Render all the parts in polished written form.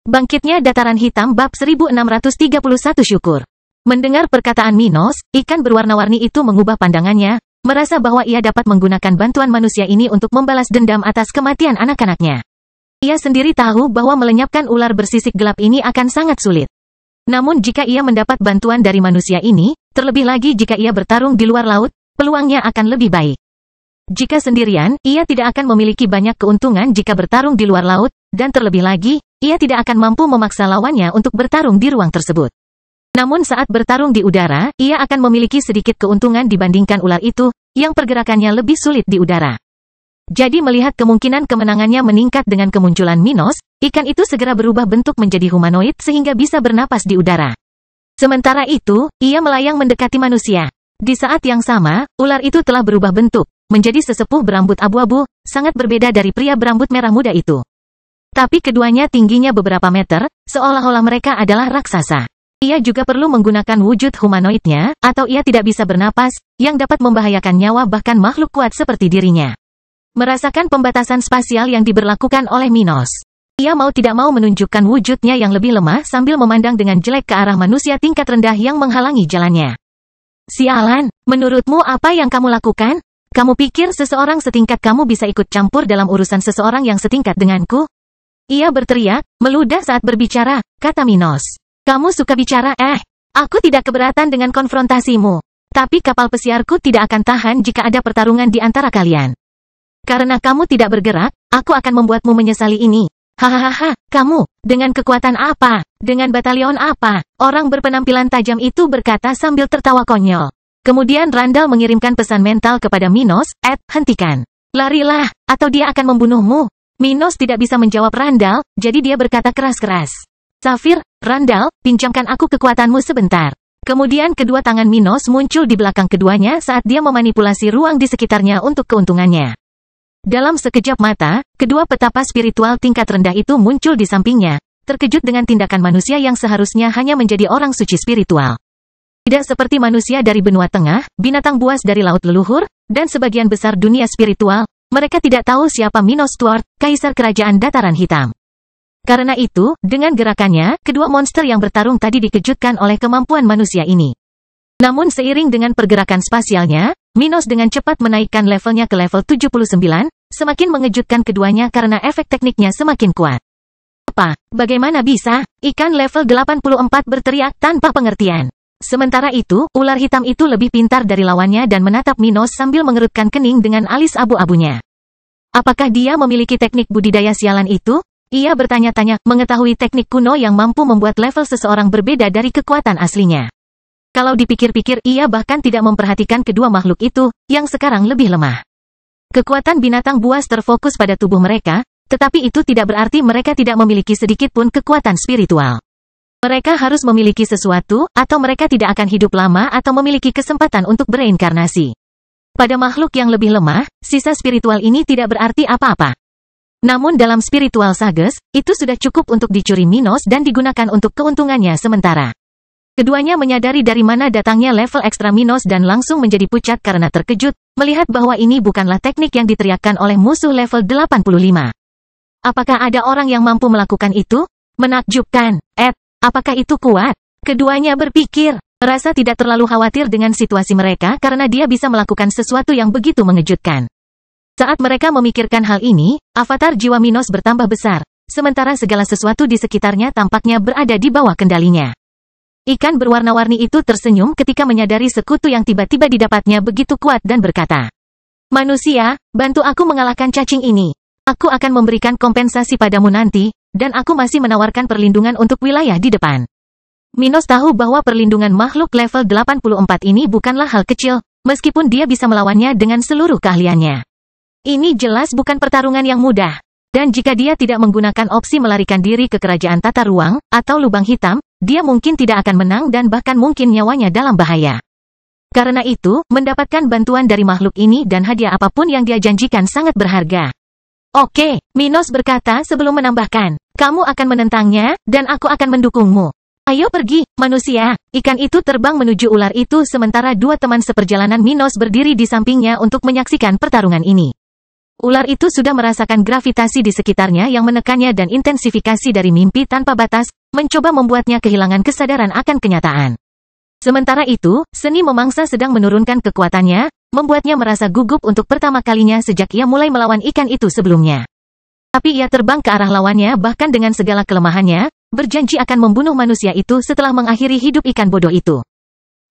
Bangkitnya Dataran Hitam bab 1631 syukur. Mendengar perkataan Minos, ikan berwarna-warni itu mengubah pandangannya, merasa bahwa ia dapat menggunakan bantuan manusia ini untuk membalas dendam atas kematian anak-anaknya. Ia sendiri tahu bahwa melenyapkan ular bersisik gelap ini akan sangat sulit. Namun jika ia mendapat bantuan dari manusia ini, terlebih lagi jika ia bertarung di luar laut, peluangnya akan lebih baik. Jika sendirian, ia tidak akan memiliki banyak keuntungan jika bertarung di luar laut, dan terlebih lagi, ia tidak akan mampu memaksa lawannya untuk bertarung di ruang tersebut. Namun saat bertarung di udara, ia akan memiliki sedikit keuntungan dibandingkan ular itu, yang pergerakannya lebih sulit di udara. Jadi melihat kemungkinan kemenangannya meningkat dengan kemunculan Minos, ikan itu segera berubah bentuk menjadi humanoid sehingga bisa bernapas di udara. Sementara itu, ia melayang mendekati manusia. Di saat yang sama, ular itu telah berubah bentuk, menjadi sesepuh berambut abu-abu, sangat berbeda dari pria berambut merah muda itu. Tapi keduanya tingginya beberapa meter, seolah-olah mereka adalah raksasa. Ia juga perlu menggunakan wujud humanoidnya, atau ia tidak bisa bernapas, yang dapat membahayakan nyawa bahkan makhluk kuat seperti dirinya. Merasakan pembatasan spasial yang diberlakukan oleh Minos. Ia mau tidak mau menunjukkan wujudnya yang lebih lemah sambil memandang dengan jelek ke arah manusia tingkat rendah yang menghalangi jalannya. Sialan, menurutmu apa yang kamu lakukan? Kamu pikir seseorang setingkat kamu bisa ikut campur dalam urusan seseorang yang setingkat denganku? Ia berteriak, meludah saat berbicara, kata Minos. Kamu suka bicara, aku tidak keberatan dengan konfrontasimu. Tapi kapal pesiarku tidak akan tahan jika ada pertarungan di antara kalian. Karena kamu tidak bergerak, aku akan membuatmu menyesali ini. Hahaha, kamu, dengan kekuatan apa? Dengan batalion apa? Orang berpenampilan tajam itu berkata sambil tertawa konyol. Kemudian Randall mengirimkan pesan mental kepada Minos, hentikan. Larilah, atau dia akan membunuhmu. Minos tidak bisa menjawab Randall, jadi dia berkata keras-keras. Safir, Randall, pinjamkan aku kekuatanmu sebentar. Kemudian kedua tangan Minos muncul di belakang keduanya saat dia memanipulasi ruang di sekitarnya untuk keuntungannya. Dalam sekejap mata, kedua petapa spiritual tingkat rendah itu muncul di sampingnya, terkejut dengan tindakan manusia yang seharusnya hanya menjadi orang suci spiritual. Tidak seperti manusia dari benua tengah, binatang buas dari laut leluhur, dan sebagian besar dunia spiritual, mereka tidak tahu siapa Minos Tuart, kaisar kerajaan Dataran Hitam. Karena itu, dengan gerakannya, kedua monster yang bertarung tadi dikejutkan oleh kemampuan manusia ini. Namun seiring dengan pergerakan spasialnya, Minos dengan cepat menaikkan levelnya ke level 79, semakin mengejutkan keduanya karena efek tekniknya semakin kuat. Apa? Bagaimana bisa? Ikan level 84 berteriak tanpa pengertian. Sementara itu, ular hitam itu lebih pintar dari lawannya dan menatap Minos sambil mengerutkan kening dengan alis abu-abunya. Apakah dia memiliki teknik budidaya sialan itu? Ia bertanya-tanya, mengetahui teknik kuno yang mampu membuat level seseorang berbeda dari kekuatan aslinya. Kalau dipikir-pikir, ia bahkan tidak memperhatikan kedua makhluk itu, yang sekarang lebih lemah. Kekuatan binatang buas terfokus pada tubuh mereka, tetapi itu tidak berarti mereka tidak memiliki sedikit pun kekuatan spiritual. Mereka harus memiliki sesuatu, atau mereka tidak akan hidup lama atau memiliki kesempatan untuk bereinkarnasi. Pada makhluk yang lebih lemah, sisa spiritual ini tidak berarti apa-apa. Namun dalam spiritual sages, itu sudah cukup untuk dicuri Minos dan digunakan untuk keuntungannya sementara. Keduanya menyadari dari mana datangnya level ekstra Minos dan langsung menjadi pucat karena terkejut, melihat bahwa ini bukanlah teknik yang diteriakkan oleh musuh level 85. Apakah ada orang yang mampu melakukan itu? Menakjubkan, apakah itu kuat? Keduanya berpikir, merasa tidak terlalu khawatir dengan situasi mereka karena dia bisa melakukan sesuatu yang begitu mengejutkan. Saat mereka memikirkan hal ini, avatar jiwa Minos bertambah besar, sementara segala sesuatu di sekitarnya tampaknya berada di bawah kendalinya. Ikan berwarna-warni itu tersenyum ketika menyadari sekutu yang tiba-tiba didapatnya begitu kuat dan berkata, "Manusia, bantu aku mengalahkan cacing ini. Aku akan memberikan kompensasi padamu nanti, dan aku masih menawarkan perlindungan untuk wilayah di depan." Minos tahu bahwa perlindungan makhluk level 84 ini bukanlah hal kecil, meskipun dia bisa melawannya dengan seluruh keahliannya. Ini jelas bukan pertarungan yang mudah. Dan jika dia tidak menggunakan opsi melarikan diri ke kerajaan tata ruang, atau lubang hitam, dia mungkin tidak akan menang dan bahkan mungkin nyawanya dalam bahaya. Karena itu, mendapatkan bantuan dari makhluk ini dan hadiah apapun yang dia janjikan sangat berharga. Oke, Minos berkata sebelum menambahkan, kamu akan menentangnya, dan aku akan mendukungmu. Ayo pergi, manusia. Ikan itu terbang menuju ular itu sementara dua teman seperjalanan Minos berdiri di sampingnya untuk menyaksikan pertarungan ini. Ular itu sudah merasakan gravitasi di sekitarnya yang menekannya dan intensifikasi dari mimpi tanpa batas, mencoba membuatnya kehilangan kesadaran akan kenyataan. Sementara itu, seni memangsa sedang menurunkan kekuatannya, membuatnya merasa gugup untuk pertama kalinya sejak ia mulai melawan ikan itu sebelumnya. Tapi ia terbang ke arah lawannya bahkan dengan segala kelemahannya, berjanji akan membunuh manusia itu setelah mengakhiri hidup ikan bodoh itu.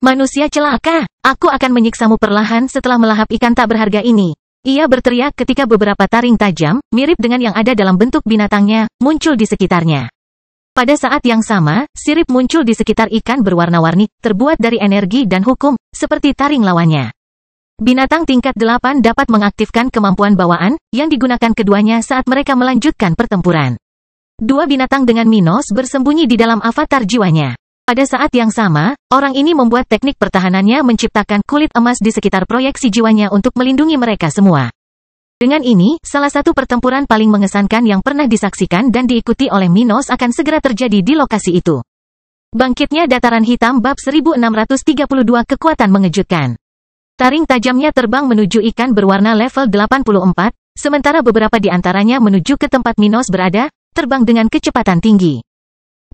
Manusia celaka, aku akan menyiksamu perlahan setelah melahap ikan tak berharga ini. Ia berteriak ketika beberapa taring tajam, mirip dengan yang ada dalam bentuk binatangnya, muncul di sekitarnya. Pada saat yang sama, sirip muncul di sekitar ikan berwarna-warni, terbuat dari energi dan hukum, seperti taring lawannya. Binatang tingkat 8 dapat mengaktifkan kemampuan bawaan, yang digunakan keduanya saat mereka melanjutkan pertempuran. Dua binatang dengan Minos bersembunyi di dalam avatar jiwanya. Pada saat yang sama, orang ini membuat teknik pertahanannya menciptakan kulit emas di sekitar proyeksi jiwanya untuk melindungi mereka semua. Dengan ini, salah satu pertempuran paling mengesankan yang pernah disaksikan dan diikuti oleh Minos akan segera terjadi di lokasi itu. Bangkitnya dataran hitam bab 1632 kekuatan mengejutkan. Taring tajamnya terbang menuju ikan berwarna level 84, sementara beberapa di antaranya menuju ke tempat Minos berada, terbang dengan kecepatan tinggi.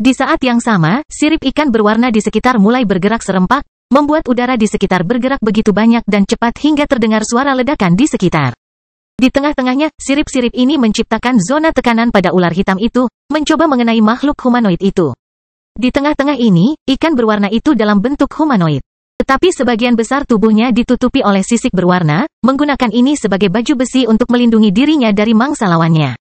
Di saat yang sama, sirip ikan berwarna di sekitar mulai bergerak serempak, membuat udara di sekitar bergerak begitu banyak dan cepat hingga terdengar suara ledakan di sekitar. Di tengah-tengahnya, sirip-sirip ini menciptakan zona tekanan pada ular hitam itu, mencoba mengenai makhluk humanoid itu. Di tengah-tengah ini, ikan berwarna itu dalam bentuk humanoid. Tetapi sebagian besar tubuhnya ditutupi oleh sisik berwarna, menggunakan ini sebagai baju besi untuk melindungi dirinya dari mangsa lawannya.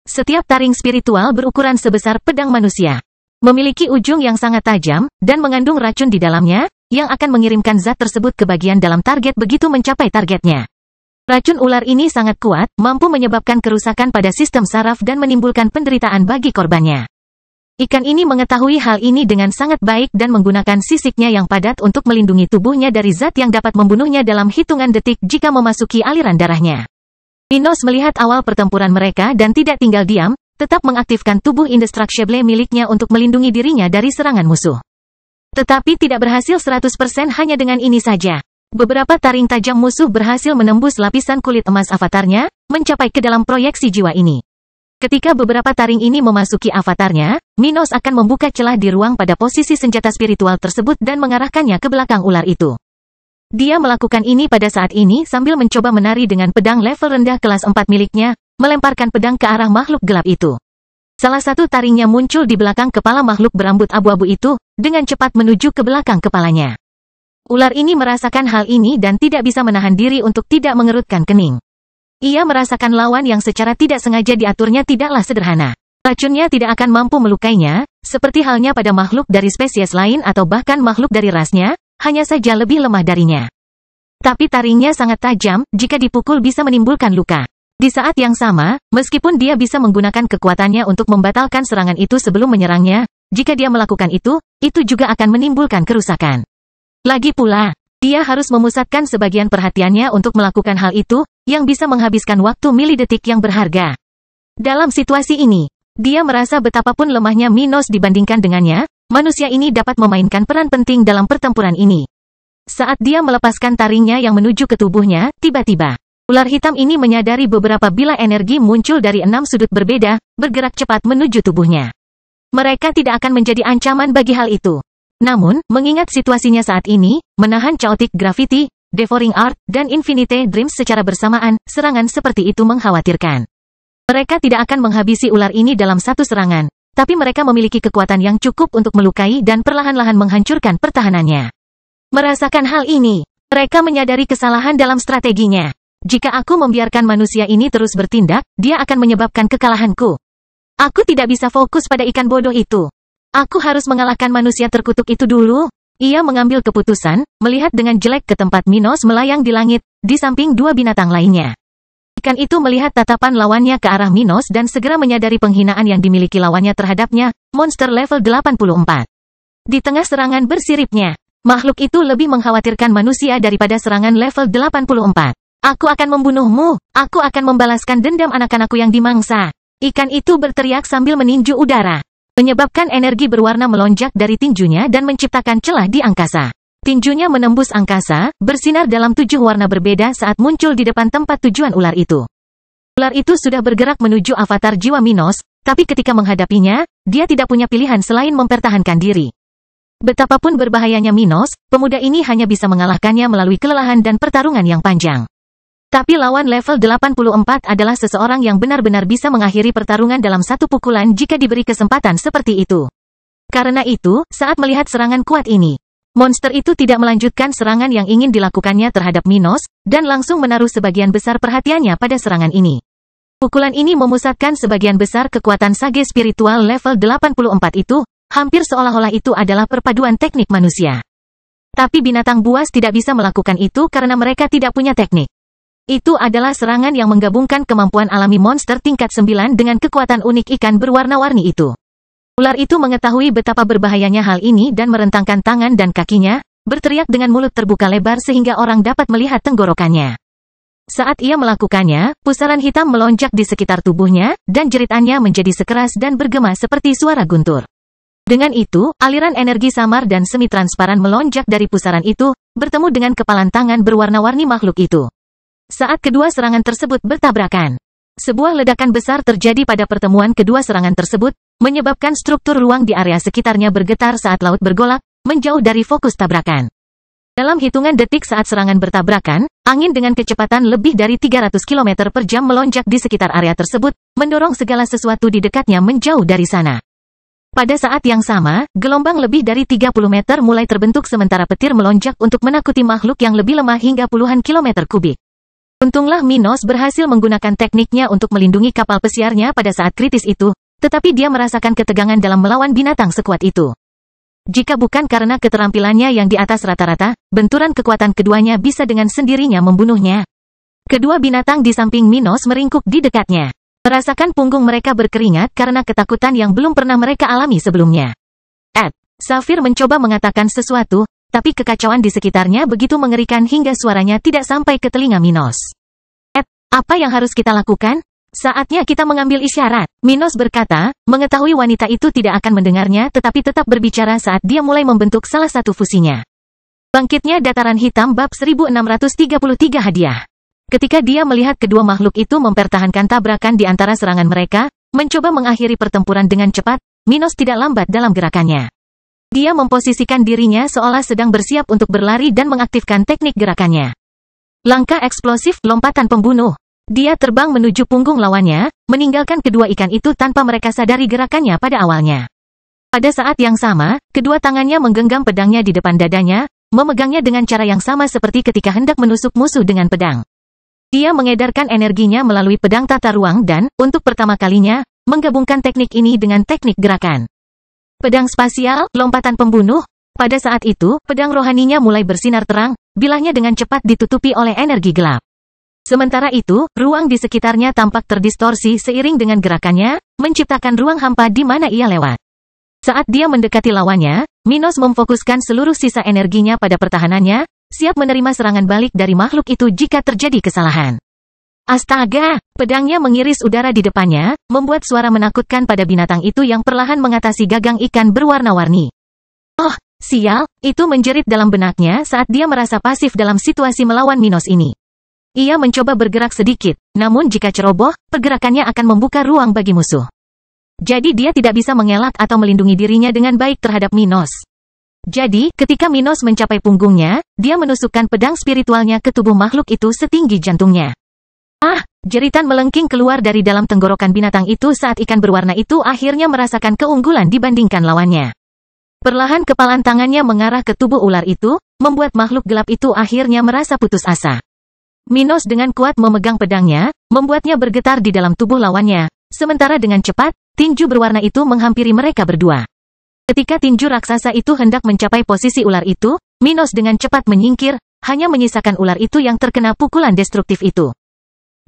Setiap taring spiritual berukuran sebesar pedang manusia. Memiliki ujung yang sangat tajam, dan mengandung racun di dalamnya, yang akan mengirimkan zat tersebut ke bagian dalam target begitu mencapai targetnya. Racun ular ini sangat kuat, mampu menyebabkan kerusakan pada sistem saraf dan menimbulkan penderitaan bagi korbannya. Ikan ini mengetahui hal ini dengan sangat baik dan menggunakan sisiknya yang padat untuk melindungi tubuhnya dari zat yang dapat membunuhnya dalam hitungan detik jika memasuki aliran darahnya. Minos melihat awal pertempuran mereka dan tidak tinggal diam, tetap mengaktifkan tubuh indestructible miliknya untuk melindungi dirinya dari serangan musuh. Tetapi tidak berhasil 100% hanya dengan ini saja. Beberapa taring tajam musuh berhasil menembus lapisan kulit emas avatarnya, mencapai ke dalam proyeksi jiwa ini. Ketika beberapa taring ini memasuki avatarnya, Minos akan membuka celah di ruang pada posisi senjata spiritual tersebut dan mengarahkannya ke belakang ular itu. Dia melakukan ini pada saat ini sambil mencoba menari dengan pedang level rendah kelas 4 miliknya, melemparkan pedang ke arah makhluk gelap itu. Salah satu taringnya muncul di belakang kepala makhluk berambut abu-abu itu, dengan cepat menuju ke belakang kepalanya. Ular ini merasakan hal ini dan tidak bisa menahan diri untuk tidak mengerutkan kening. Ia merasakan lawan yang secara tidak sengaja diaturnya tidaklah sederhana. Racunnya tidak akan mampu melukainya, seperti halnya pada makhluk dari spesies lain atau bahkan makhluk dari rasnya, hanya saja lebih lemah darinya. Tapi taringnya sangat tajam, jika dipukul bisa menimbulkan luka. Di saat yang sama, meskipun dia bisa menggunakan kekuatannya untuk membatalkan serangan itu sebelum menyerangnya, jika dia melakukan itu juga akan menimbulkan kerusakan. Lagi pula, dia harus memusatkan sebagian perhatiannya untuk melakukan hal itu, yang bisa menghabiskan waktu milidetik yang berharga. Dalam situasi ini, dia merasa betapapun lemahnya Minos dibandingkan dengannya, manusia ini dapat memainkan peran penting dalam pertempuran ini. Saat dia melepaskan taringnya yang menuju ke tubuhnya, tiba-tiba ular hitam ini menyadari beberapa bila energi muncul dari 6 sudut berbeda, bergerak cepat menuju tubuhnya. Mereka tidak akan menjadi ancaman bagi hal itu. Namun, mengingat situasinya saat ini, menahan Chaotic Gravity, Devouring Art, dan Infinite Dreams secara bersamaan, serangan seperti itu mengkhawatirkan. Mereka tidak akan menghabisi ular ini dalam satu serangan, tapi mereka memiliki kekuatan yang cukup untuk melukai dan perlahan-lahan menghancurkan pertahanannya. Merasakan hal ini, mereka menyadari kesalahan dalam strateginya. Jika aku membiarkan manusia ini terus bertindak, dia akan menyebabkan kekalahanku. Aku tidak bisa fokus pada ikan bodoh itu. Aku harus mengalahkan manusia terkutuk itu dulu. Ia mengambil keputusan, melihat dengan jelek ke tempat Minos melayang di langit, di samping dua binatang lainnya. Ikan itu melihat tatapan lawannya ke arah Minos dan segera menyadari penghinaan yang dimiliki lawannya terhadapnya, monster level 84. Di tengah serangan bersiripnya, makhluk itu lebih mengkhawatirkan manusia daripada serangan level 84. Aku akan membunuhmu, aku akan membalaskan dendam anak-anakku yang dimangsa. Ikan itu berteriak sambil meninju udara, menyebabkan energi berwarna melonjak dari tinjunya dan menciptakan celah di angkasa. Tinjunya menembus angkasa, bersinar dalam 7 warna berbeda saat muncul di depan tempat tujuan ular itu. Ular itu sudah bergerak menuju avatar jiwa Minos, tapi ketika menghadapinya, dia tidak punya pilihan selain mempertahankan diri. Betapapun berbahayanya Minos, pemuda ini hanya bisa mengalahkannya melalui kelelahan dan pertarungan yang panjang. Tapi lawan level 84 adalah seseorang yang benar-benar bisa mengakhiri pertarungan dalam satu pukulan jika diberi kesempatan seperti itu. Karena itu, saat melihat serangan kuat ini, monster itu tidak melanjutkan serangan yang ingin dilakukannya terhadap Minos, dan langsung menaruh sebagian besar perhatiannya pada serangan ini. Pukulan ini memusatkan sebagian besar kekuatan sage spiritual level 84 itu, hampir seolah-olah itu adalah perpaduan teknik manusia. Tapi binatang buas tidak bisa melakukan itu karena mereka tidak punya teknik. Itu adalah serangan yang menggabungkan kemampuan alami monster tingkat 9 dengan kekuatan unik ikan berwarna-warni itu. Ular itu mengetahui betapa berbahayanya hal ini dan merentangkan tangan dan kakinya, berteriak dengan mulut terbuka lebar sehingga orang dapat melihat tenggorokannya. Saat ia melakukannya, pusaran hitam melonjak di sekitar tubuhnya, dan jeritannya menjadi sekeras dan bergema seperti suara guntur. Dengan itu, aliran energi samar dan semi-transparan melonjak dari pusaran itu, bertemu dengan kepalan tangan berwarna-warni makhluk itu. Saat kedua serangan tersebut bertabrakan, sebuah ledakan besar terjadi pada pertemuan kedua serangan tersebut, menyebabkan struktur ruang di area sekitarnya bergetar saat laut bergolak, menjauh dari fokus tabrakan. Dalam hitungan detik saat serangan bertabrakan, angin dengan kecepatan lebih dari 300 km per jam melonjak di sekitar area tersebut, mendorong segala sesuatu di dekatnya menjauh dari sana. Pada saat yang sama, gelombang lebih dari 30 meter mulai terbentuk sementara petir melonjak untuk menakuti makhluk yang lebih lemah hingga puluhan kilometer kubik. Untunglah Minos berhasil menggunakan tekniknya untuk melindungi kapal pesiarnya pada saat kritis itu, tetapi dia merasakan ketegangan dalam melawan binatang sekuat itu. Jika bukan karena keterampilannya yang di atas rata-rata, benturan kekuatan keduanya bisa dengan sendirinya membunuhnya. Kedua binatang di samping Minos meringkuk di dekatnya. Merasakan punggung mereka berkeringat karena ketakutan yang belum pernah mereka alami sebelumnya. Safir mencoba mengatakan sesuatu, tapi kekacauan di sekitarnya begitu mengerikan hingga suaranya tidak sampai ke telinga Minos. Apa yang harus kita lakukan? Saatnya kita mengambil isyarat. Minos berkata, mengetahui wanita itu tidak akan mendengarnya tetapi tetap berbicara saat dia mulai membentuk salah satu fusinya. Bangkitnya dataran hitam bab 1633 hadiah. Ketika dia melihat kedua makhluk itu mempertahankan tabrakan di antara serangan mereka, mencoba mengakhiri pertempuran dengan cepat, Minos tidak lambat dalam gerakannya. Dia memposisikan dirinya seolah sedang bersiap untuk berlari dan mengaktifkan teknik gerakannya. Langkah eksplosif, lompatan pembunuh. Dia terbang menuju punggung lawannya, meninggalkan kedua ikan itu tanpa mereka sadari gerakannya pada awalnya. Pada saat yang sama, kedua tangannya menggenggam pedangnya di depan dadanya, memegangnya dengan cara yang sama seperti ketika hendak menusuk musuh dengan pedang. Dia mengedarkan energinya melalui pedang tata ruang dan, untuk pertama kalinya, menggabungkan teknik ini dengan teknik gerakan. Pedang spasial, lompatan pembunuh. Pada saat itu, pedang rohaninya mulai bersinar terang, bilahnya dengan cepat ditutupi oleh energi gelap. Sementara itu, ruang di sekitarnya tampak terdistorsi seiring dengan gerakannya, menciptakan ruang hampa di mana ia lewat. Saat dia mendekati lawannya, Minos memfokuskan seluruh sisa energinya pada pertahanannya, siap menerima serangan balik dari makhluk itu jika terjadi kesalahan. Astaga! Pedangnya mengiris udara di depannya, membuat suara menakutkan pada binatang itu yang perlahan mengatasi gagang ikan berwarna-warni. Oh, sial! Itu menjerit dalam benaknya saat dia merasa pasif dalam situasi melawan Minos ini. Ia mencoba bergerak sedikit, namun jika ceroboh, pergerakannya akan membuka ruang bagi musuh. Jadi dia tidak bisa mengelak atau melindungi dirinya dengan baik terhadap Minos. Jadi, ketika Minos mencapai punggungnya, dia menusukkan pedang spiritualnya ke tubuh makhluk itu setinggi jantungnya. Jeritan melengking keluar dari dalam tenggorokan binatang itu saat ikan berwarna itu akhirnya merasakan keunggulan dibandingkan lawannya. Perlahan kepalan tangannya mengarah ke tubuh ular itu, membuat makhluk gelap itu akhirnya merasa putus asa. Minos dengan kuat memegang pedangnya, membuatnya bergetar di dalam tubuh lawannya, sementara dengan cepat, tinju berwarna itu menghampiri mereka berdua. Ketika tinju raksasa itu hendak mencapai posisi ular itu, Minos dengan cepat menyingkir, hanya menyisakan ular itu yang terkena pukulan destruktif itu.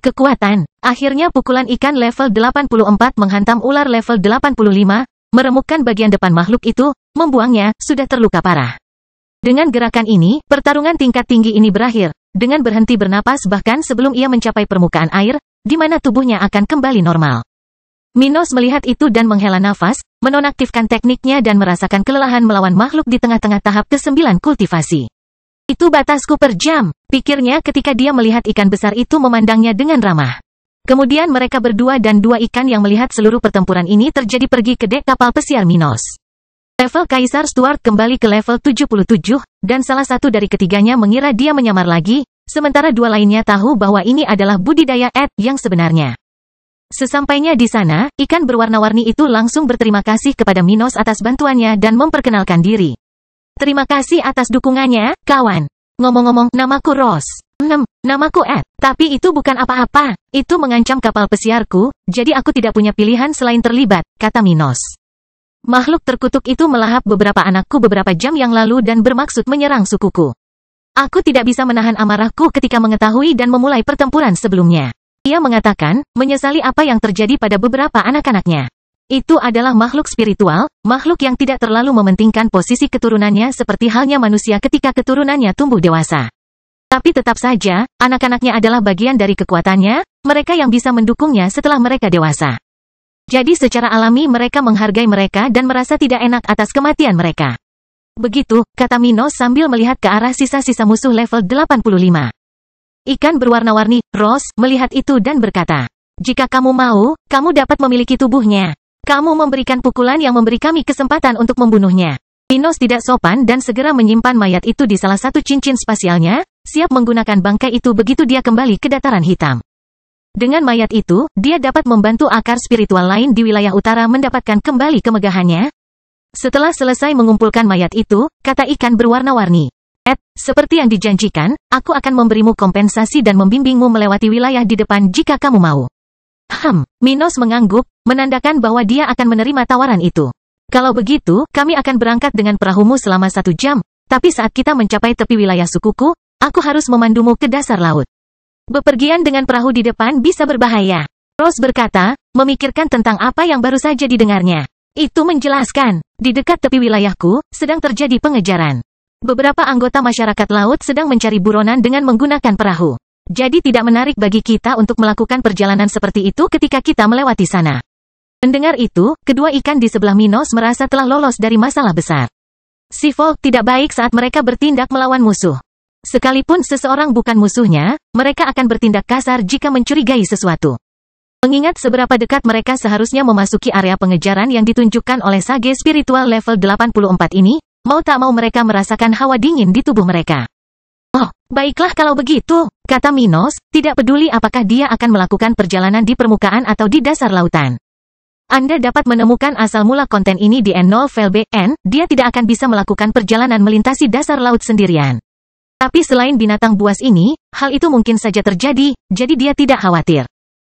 Kekuatan, akhirnya pukulan ikan level 84 menghantam ular level 85, meremukkan bagian depan makhluk itu, membuangnya, sudah terluka parah. Dengan gerakan ini, pertarungan tingkat tinggi ini berakhir, dengan berhenti bernapas bahkan sebelum ia mencapai permukaan air, di mana tubuhnya akan kembali normal. Minos melihat itu dan menghela nafas, menonaktifkan tekniknya dan merasakan kelelahan melawan makhluk di tengah-tengah tahap ke-9 kultivasi. Itu batasku per jam, pikirnya ketika dia melihat ikan besar itu memandangnya dengan ramah. Kemudian mereka berdua dan dua ikan yang melihat seluruh pertempuran ini terjadi pergi ke dek kapal pesiar Minos. Level Kaisar Stuart kembali ke level 77, dan salah satu dari ketiganya mengira dia menyamar lagi, sementara dua lainnya tahu bahwa ini adalah budidaya Ed yang sebenarnya. Sesampainya di sana, ikan berwarna-warni itu langsung berterima kasih kepada Minos atas bantuannya dan memperkenalkan diri. Terima kasih atas dukungannya, kawan. Ngomong-ngomong, namaku Rose. Namaku Ed. Tapi itu bukan apa-apa. Itu mengancam kapal pesiarku, jadi aku tidak punya pilihan selain terlibat, kata Minos. Makhluk terkutuk itu melahap beberapa anakku beberapa jam yang lalu dan bermaksud menyerang sukuku. Aku tidak bisa menahan amarahku ketika mengetahui dan memulai pertempuran sebelumnya. Ia mengatakan, menyesali apa yang terjadi pada beberapa anak-anaknya. Itu adalah makhluk spiritual, makhluk yang tidak terlalu mementingkan posisi keturunannya seperti halnya manusia ketika keturunannya tumbuh dewasa. Tapi tetap saja, anak-anaknya adalah bagian dari kekuatannya, mereka yang bisa mendukungnya setelah mereka dewasa. Jadi secara alami mereka menghargai mereka dan merasa tidak enak atas kematian mereka. Begitu, kata Minos sambil melihat ke arah sisa-sisa musuh level 85. Ikan berwarna-warni, Rose, melihat itu dan berkata, jika kamu mau, kamu dapat memiliki tubuhnya. Kamu memberikan pukulan yang memberi kami kesempatan untuk membunuhnya. Minos tidak sopan dan segera menyimpan mayat itu di salah satu cincin spasialnya, siap menggunakan bangkai itu begitu dia kembali ke dataran hitam. Dengan mayat itu, dia dapat membantu akar spiritual lain di wilayah utara mendapatkan kembali kemegahannya. Setelah selesai mengumpulkan mayat itu, kata ikan berwarna-warni, Ed, seperti yang dijanjikan, aku akan memberimu kompensasi dan membimbingmu melewati wilayah di depan jika kamu mau. Minos mengangguk, menandakan bahwa dia akan menerima tawaran itu. Kalau begitu, kami akan berangkat dengan perahumu selama 1 jam, tapi saat kita mencapai tepi wilayah sukuku, aku harus memandumu ke dasar laut. Bepergian dengan perahu di depan bisa berbahaya. Rose berkata, memikirkan tentang apa yang baru saja didengarnya. Itu menjelaskan, di dekat tepi wilayahku, sedang terjadi pengejaran. Beberapa anggota masyarakat laut sedang mencari buronan dengan menggunakan perahu. Jadi tidak menarik bagi kita untuk melakukan perjalanan seperti itu ketika kita melewati sana. Mendengar itu, kedua ikan di sebelah Minos merasa telah lolos dari masalah besar. Si Folk tidak baik saat mereka bertindak melawan musuh. Sekalipun seseorang bukan musuhnya, mereka akan bertindak kasar jika mencurigai sesuatu. Mengingat seberapa dekat mereka seharusnya memasuki area pengejaran yang ditunjukkan oleh sage spiritual level 84 ini, mau tak mau mereka merasakan hawa dingin di tubuh mereka. Oh, baiklah kalau begitu, kata Minos, tidak peduli apakah dia akan melakukan perjalanan di permukaan atau di dasar lautan. Anda dapat menemukan asal mula konten ini di N0VLBN, dia tidak akan bisa melakukan perjalanan melintasi dasar laut sendirian. Tapi selain binatang buas ini, hal itu mungkin saja terjadi, jadi dia tidak khawatir.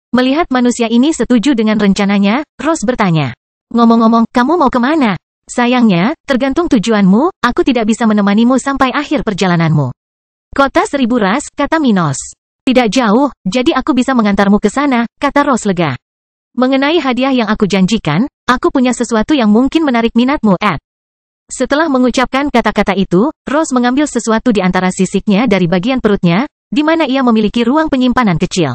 Melihat manusia ini setuju dengan rencananya, Rose bertanya, ngomong-ngomong, kamu mau kemana? Sayangnya, tergantung tujuanmu, aku tidak bisa menemanimu sampai akhir perjalananmu. Kota 1000 ras, kata Minos. Tidak jauh, jadi aku bisa mengantarmu ke sana, kata Rose lega. Mengenai hadiah yang aku janjikan, aku punya sesuatu yang mungkin menarik minatmu, Ed. Setelah mengucapkan kata-kata itu, Rose mengambil sesuatu di antara sisiknya dari bagian perutnya, di mana ia memiliki ruang penyimpanan kecil.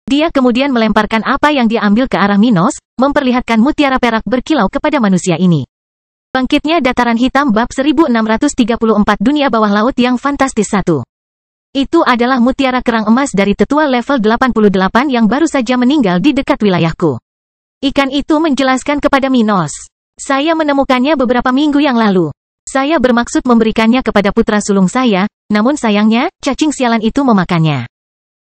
Dia kemudian melemparkan apa yang dia ambil ke arah Minos, memperlihatkan mutiara perak berkilau kepada manusia ini. Bangkitnya Dataran Hitam bab 1634 Dunia Bawah Laut yang Fantastis 1. Itu adalah mutiara kerang emas dari tetua level 88 yang baru saja meninggal di dekat wilayahku. Ikan itu menjelaskan kepada Minos. Saya menemukannya beberapa minggu yang lalu. Saya bermaksud memberikannya kepada putra sulung saya, namun sayangnya, cacing sialan itu memakannya.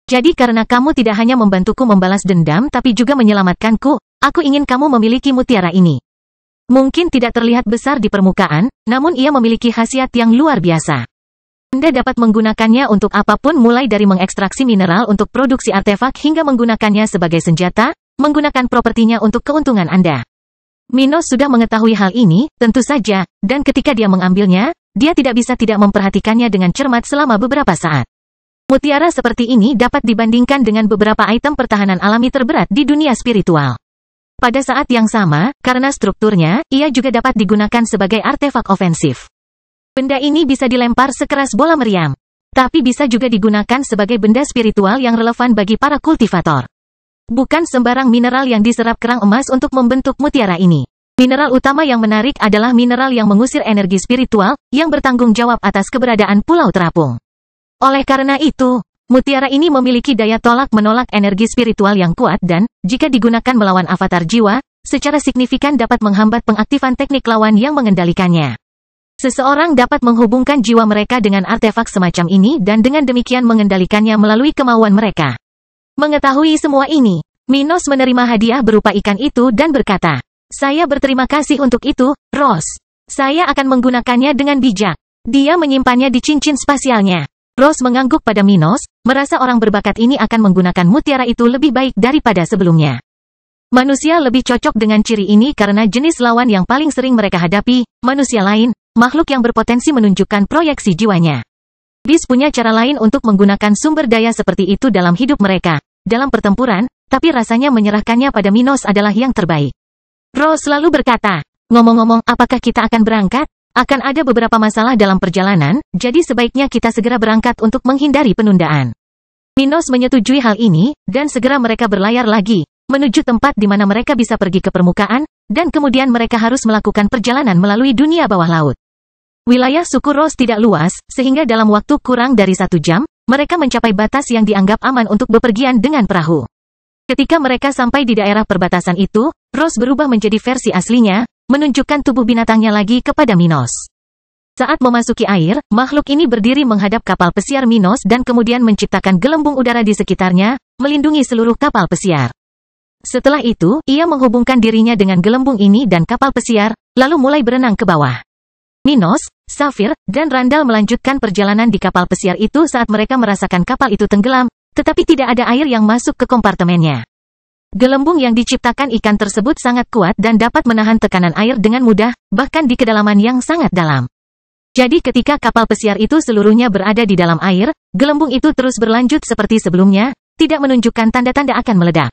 Jadi karena kamu tidak hanya membantuku membalas dendam tapi juga menyelamatkanku, aku ingin kamu memiliki mutiara ini. Mungkin tidak terlihat besar di permukaan, namun ia memiliki khasiat yang luar biasa. Anda dapat menggunakannya untuk apapun mulai dari mengekstraksi mineral untuk produksi artefak hingga menggunakannya sebagai senjata, menggunakan propertinya untuk keuntungan Anda. Minos sudah mengetahui hal ini, tentu saja, dan ketika dia mengambilnya, dia tidak bisa tidak memperhatikannya dengan cermat selama beberapa saat. Mutiara seperti ini dapat dibandingkan dengan beberapa item pertahanan alami terberat di dunia spiritual. Pada saat yang sama, karena strukturnya, ia juga dapat digunakan sebagai artefak ofensif. Benda ini bisa dilempar sekeras bola meriam. Tapi bisa juga digunakan sebagai benda spiritual yang relevan bagi para kultivator. Bukan sembarang mineral yang diserap kerang emas untuk membentuk mutiara ini. Mineral utama yang menarik adalah mineral yang mengusir energi spiritual, yang bertanggung jawab atas keberadaan Pulau Terapung. Oleh karena itu, Mutiara ini memiliki daya tolak-menolak energi spiritual yang kuat dan, jika digunakan melawan avatar jiwa, secara signifikan dapat menghambat pengaktifan teknik lawan yang mengendalikannya. Seseorang dapat menghubungkan jiwa mereka dengan artefak semacam ini dan dengan demikian mengendalikannya melalui kemauan mereka. Mengetahui semua ini, Minos menerima hadiah berupa ikan itu dan berkata, "Saya berterima kasih untuk itu, Rose. Saya akan menggunakannya dengan bijak." Dia menyimpannya di cincin spasialnya. Rose mengangguk pada Minos, merasa orang berbakat ini akan menggunakan mutiara itu lebih baik daripada sebelumnya. Manusia lebih cocok dengan ciri ini karena jenis lawan yang paling sering mereka hadapi, manusia lain, makhluk yang berpotensi menunjukkan proyeksi jiwanya. Beast punya cara lain untuk menggunakan sumber daya seperti itu dalam hidup mereka, dalam pertempuran, tapi rasanya menyerahkannya pada Minos adalah yang terbaik. Rose lalu berkata, "Ngomong-ngomong, apakah kita akan berangkat? Akan ada beberapa masalah dalam perjalanan, jadi sebaiknya kita segera berangkat untuk menghindari penundaan." Minos menyetujui hal ini, dan segera mereka berlayar lagi, menuju tempat di mana mereka bisa pergi ke permukaan, dan kemudian mereka harus melakukan perjalanan melalui dunia bawah laut. Wilayah suku Rose tidak luas, sehingga dalam waktu kurang dari 1 jam, mereka mencapai batas yang dianggap aman untuk bepergian dengan perahu. Ketika mereka sampai di daerah perbatasan itu, Rose berubah menjadi versi aslinya, menunjukkan tubuh binatangnya lagi kepada Minos. Saat memasuki air, makhluk ini berdiri menghadap kapal pesiar Minos dan kemudian menciptakan gelembung udara di sekitarnya, melindungi seluruh kapal pesiar. Setelah itu, ia menghubungkan dirinya dengan gelembung ini dan kapal pesiar, lalu mulai berenang ke bawah. Minos, Saphir, dan Randall melanjutkan perjalanan di kapal pesiar itu saat mereka merasakan kapal itu tenggelam, tetapi tidak ada air yang masuk ke kompartemennya. Gelembung yang diciptakan ikan tersebut sangat kuat dan dapat menahan tekanan air dengan mudah, bahkan di kedalaman yang sangat dalam. Jadi ketika kapal pesiar itu seluruhnya berada di dalam air, gelembung itu terus berlanjut seperti sebelumnya, tidak menunjukkan tanda-tanda akan meledak.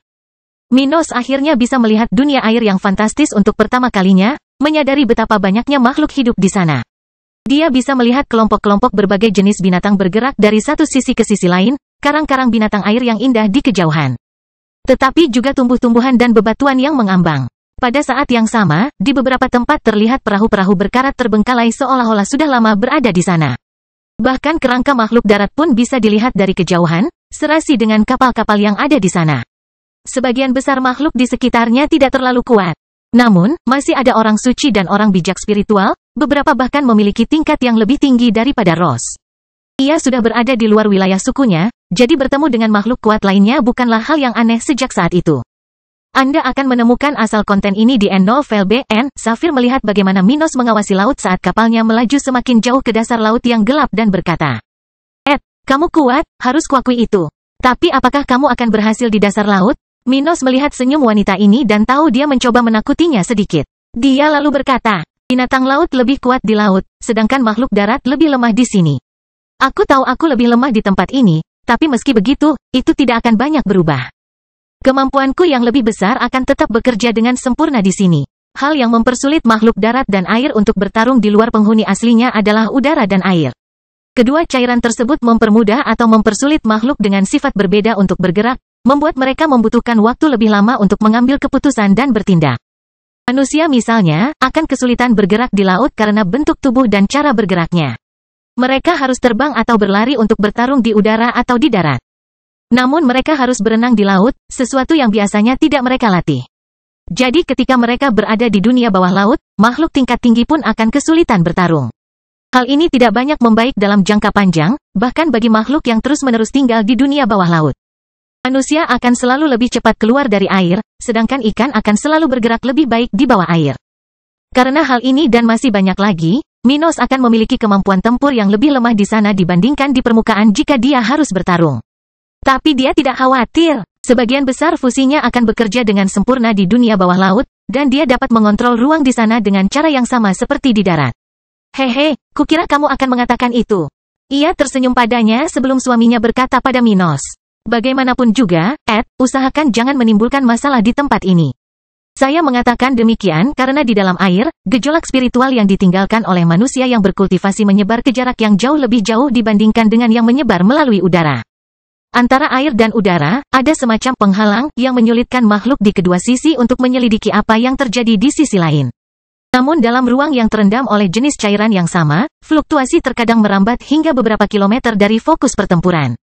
Minos akhirnya bisa melihat dunia air yang fantastis untuk pertama kalinya, menyadari betapa banyaknya makhluk hidup di sana. Dia bisa melihat kelompok-kelompok berbagai jenis binatang bergerak dari satu sisi ke sisi lain, karang-karang binatang air yang indah di kejauhan. Tetapi juga tumbuh-tumbuhan dan bebatuan yang mengambang. Pada saat yang sama, di beberapa tempat terlihat perahu-perahu berkarat terbengkalai seolah-olah sudah lama berada di sana. Bahkan kerangka makhluk darat pun bisa dilihat dari kejauhan, serasi dengan kapal-kapal yang ada di sana. Sebagian besar makhluk di sekitarnya tidak terlalu kuat. Namun, masih ada orang suci dan orang bijak spiritual, beberapa bahkan memiliki tingkat yang lebih tinggi daripada Rose. Ia sudah berada di luar wilayah sukunya, jadi bertemu dengan makhluk kuat lainnya bukanlah hal yang aneh sejak saat itu. Anda akan menemukan asal konten ini di novel BN. Saphir melihat bagaimana Minos mengawasi laut saat kapalnya melaju semakin jauh ke dasar laut yang gelap dan berkata, "Ed, kamu kuat, harus kuakui itu. Tapi apakah kamu akan berhasil di dasar laut?" Minos melihat senyum wanita ini dan tahu dia mencoba menakutinya sedikit. Dia lalu berkata, "Binatang laut lebih kuat di laut, sedangkan makhluk darat lebih lemah di sini. Aku tahu aku lebih lemah di tempat ini, tapi meski begitu, itu tidak akan banyak berubah. Kemampuanku yang lebih besar akan tetap bekerja dengan sempurna di sini. Hal yang mempersulit makhluk darat dan air untuk bertarung di luar penghuni aslinya adalah udara dan air. Kedua cairan tersebut mempermudah atau mempersulit makhluk dengan sifat berbeda untuk bergerak, membuat mereka membutuhkan waktu lebih lama untuk mengambil keputusan dan bertindak. Manusia misalnya, akan kesulitan bergerak di laut karena bentuk tubuh dan cara bergeraknya. Mereka harus terbang atau berlari untuk bertarung di udara atau di darat. Namun mereka harus berenang di laut, sesuatu yang biasanya tidak mereka latih. Jadi ketika mereka berada di dunia bawah laut, makhluk tingkat tinggi pun akan kesulitan bertarung. Hal ini tidak banyak membaik dalam jangka panjang, bahkan bagi makhluk yang terus-menerus tinggal di dunia bawah laut. Manusia akan selalu lebih cepat keluar dari air, sedangkan ikan akan selalu bergerak lebih baik di bawah air. Karena hal ini dan masih banyak lagi, Minos akan memiliki kemampuan tempur yang lebih lemah di sana dibandingkan di permukaan jika dia harus bertarung. Tapi dia tidak khawatir. Sebagian besar fusinya akan bekerja dengan sempurna di dunia bawah laut, dan dia dapat mengontrol ruang di sana dengan cara yang sama seperti di darat. Hehe, kukira kamu akan mengatakan itu. Ia tersenyum padanya sebelum suaminya berkata pada Minos. Bagaimanapun juga, Ed, usahakan jangan menimbulkan masalah di tempat ini. Saya mengatakan demikian karena di dalam air, gejolak spiritual yang ditinggalkan oleh manusia yang berkultivasi menyebar ke jarak yang jauh lebih jauh dibandingkan dengan yang menyebar melalui udara. Antara air dan udara, ada semacam penghalang yang menyulitkan makhluk di kedua sisi untuk menyelidiki apa yang terjadi di sisi lain. Namun dalam ruang yang terendam oleh jenis cairan yang sama, fluktuasi terkadang merambat hingga beberapa kilometer dari fokus pertempuran.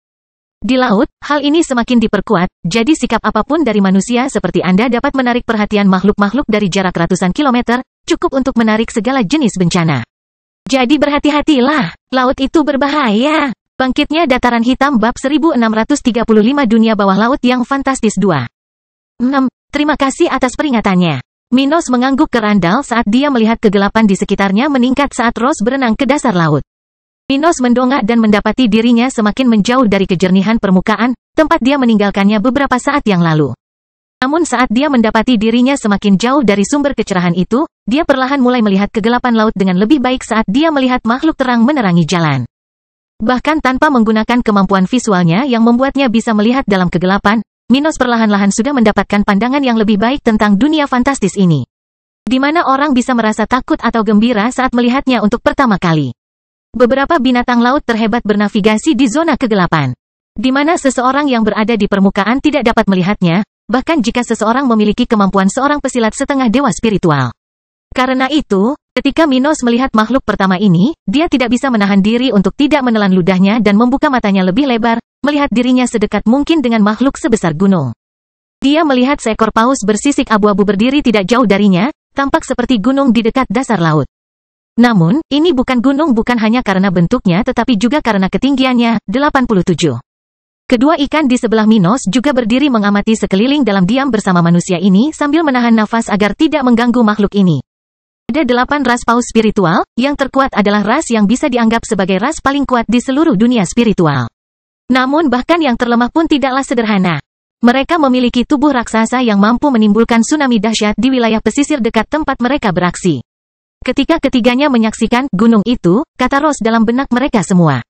Di laut, hal ini semakin diperkuat, jadi sikap apapun dari manusia seperti Anda dapat menarik perhatian makhluk-makhluk dari jarak ratusan kilometer, cukup untuk menarik segala jenis bencana. Jadi berhati-hatilah, laut itu berbahaya. Bangkitnya Dataran Hitam bab 1635 Dunia Bawah Laut yang Fantastis 2. 6. Terima kasih atas peringatannya. Minos mengangguk kerandal saat dia melihat kegelapan di sekitarnya meningkat saat Rose berenang ke dasar laut. Minos mendongak dan mendapati dirinya semakin menjauh dari kejernihan permukaan, tempat dia meninggalkannya beberapa saat yang lalu. Namun saat dia mendapati dirinya semakin jauh dari sumber kecerahan itu, dia perlahan mulai melihat kegelapan laut dengan lebih baik saat dia melihat makhluk terang menerangi jalan. Bahkan tanpa menggunakan kemampuan visualnya yang membuatnya bisa melihat dalam kegelapan, Minos perlahan-lahan sudah mendapatkan pandangan yang lebih baik tentang dunia fantastis ini. Di mana orang bisa merasa takut atau gembira saat melihatnya untuk pertama kali. Beberapa binatang laut terhebat bernavigasi di zona kegelapan. Di mana seseorang yang berada di permukaan tidak dapat melihatnya, bahkan jika seseorang memiliki kemampuan seorang pesilat setengah dewa spiritual. Karena itu, ketika Minos melihat makhluk pertama ini, dia tidak bisa menahan diri untuk tidak menelan ludahnya dan membuka matanya lebih lebar, melihat dirinya sedekat mungkin dengan makhluk sebesar gunung. Dia melihat seekor paus bersisik abu-abu berdiri tidak jauh darinya, tampak seperti gunung di dekat dasar laut. Namun, ini bukan gunung bukan hanya karena bentuknya tetapi juga karena ketinggiannya, 87. Kedua ikan di sebelah Minos juga berdiri mengamati sekeliling dalam diam bersama manusia ini sambil menahan nafas agar tidak mengganggu makhluk ini. Ada 8 ras paus spiritual, yang terkuat adalah ras yang bisa dianggap sebagai ras paling kuat di seluruh dunia spiritual. Namun bahkan yang terlemah pun tidaklah sederhana. Mereka memiliki tubuh raksasa yang mampu menimbulkan tsunami dahsyat di wilayah pesisir dekat tempat mereka beraksi. Ketika ketiganya menyaksikan gunung itu, kata Rose dalam benak mereka semua.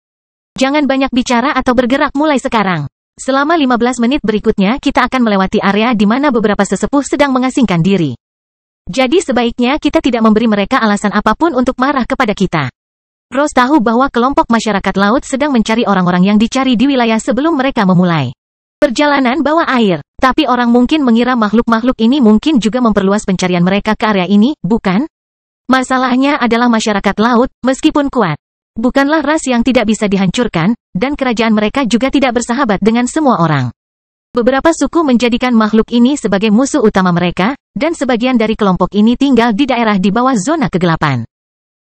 Jangan banyak bicara atau bergerak mulai sekarang. Selama 15 menit berikutnya kita akan melewati area di mana beberapa sesepuh sedang mengasingkan diri. Jadi sebaiknya kita tidak memberi mereka alasan apapun untuk marah kepada kita. Rose tahu bahwa kelompok masyarakat laut sedang mencari orang-orang yang dicari di wilayah sebelum mereka memulai perjalanan bawah air. Tapi orang mungkin mengira makhluk-makhluk ini mungkin juga memperluas pencarian mereka ke area ini, bukan? Masalahnya adalah masyarakat laut, meskipun kuat, bukanlah ras yang tidak bisa dihancurkan, dan kerajaan mereka juga tidak bersahabat dengan semua orang. Beberapa suku menjadikan makhluk ini sebagai musuh utama mereka, dan sebagian dari kelompok ini tinggal di daerah di bawah zona kegelapan.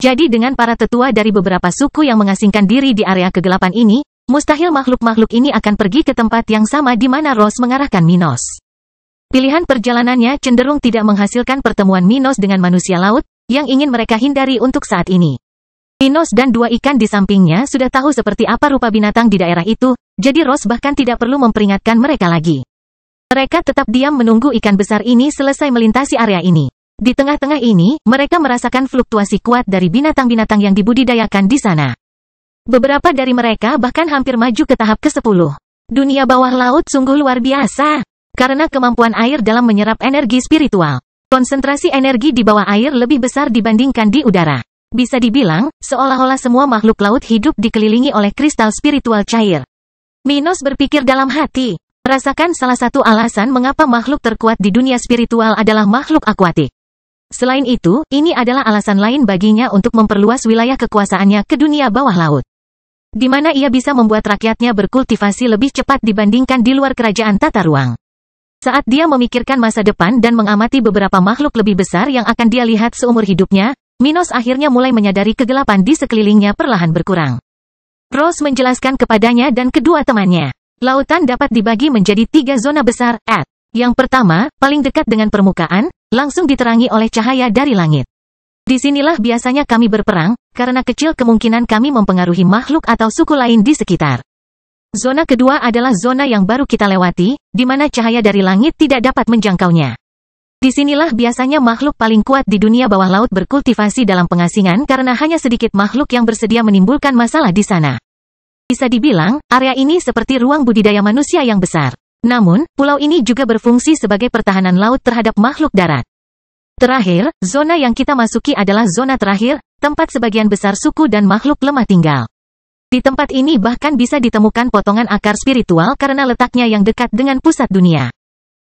Jadi dengan para tetua dari beberapa suku yang mengasingkan diri di area kegelapan ini, mustahil makhluk-makhluk ini akan pergi ke tempat yang sama di mana Rose mengarahkan Minos. Pilihan perjalanannya cenderung tidak menghasilkan pertemuan Minos dengan manusia laut, yang ingin mereka hindari untuk saat ini. Minos dan 2 ikan di sampingnya sudah tahu seperti apa rupa binatang di daerah itu, jadi Rose bahkan tidak perlu memperingatkan mereka lagi. Mereka tetap diam menunggu ikan besar ini selesai melintasi area ini. Di tengah-tengah ini, mereka merasakan fluktuasi kuat dari binatang-binatang yang dibudidayakan di sana. Beberapa dari mereka bahkan hampir maju ke tahap ke-10. Dunia bawah laut sungguh luar biasa, karena kemampuan air dalam menyerap energi spiritual. Konsentrasi energi di bawah air lebih besar dibandingkan di udara. Bisa dibilang, seolah-olah semua makhluk laut hidup dikelilingi oleh kristal spiritual cair. Minos berpikir dalam hati, merasakan salah satu alasan mengapa makhluk terkuat di dunia spiritual adalah makhluk akuatik. Selain itu, ini adalah alasan lain baginya untuk memperluas wilayah kekuasaannya ke dunia bawah laut. Di mana ia bisa membuat rakyatnya berkultivasi lebih cepat dibandingkan di luar kerajaan tata ruang. Saat dia memikirkan masa depan dan mengamati beberapa makhluk lebih besar yang akan dia lihat seumur hidupnya, Minos akhirnya mulai menyadari kegelapan di sekelilingnya perlahan berkurang. Rose menjelaskan kepadanya dan kedua temannya. Lautan dapat dibagi menjadi 3 zona besar, Yang pertama, paling dekat dengan permukaan, langsung diterangi oleh cahaya dari langit. Disinilah biasanya kami berperang, karena kecil kemungkinan kami mempengaruhi makhluk atau suku lain di sekitar. Zona kedua adalah zona yang baru kita lewati, di mana cahaya dari langit tidak dapat menjangkaunya. Disinilah biasanya makhluk paling kuat di dunia bawah laut berkultivasi dalam pengasingan karena hanya sedikit makhluk yang bersedia menimbulkan masalah di sana. Bisa dibilang, area ini seperti ruang budidaya manusia yang besar. Namun, pulau ini juga berfungsi sebagai pertahanan laut terhadap makhluk darat. Terakhir, zona yang kita masuki adalah zona terakhir, tempat sebagian besar suku dan makhluk lemah tinggal. Di tempat ini bahkan bisa ditemukan potongan akar spiritual karena letaknya yang dekat dengan pusat dunia.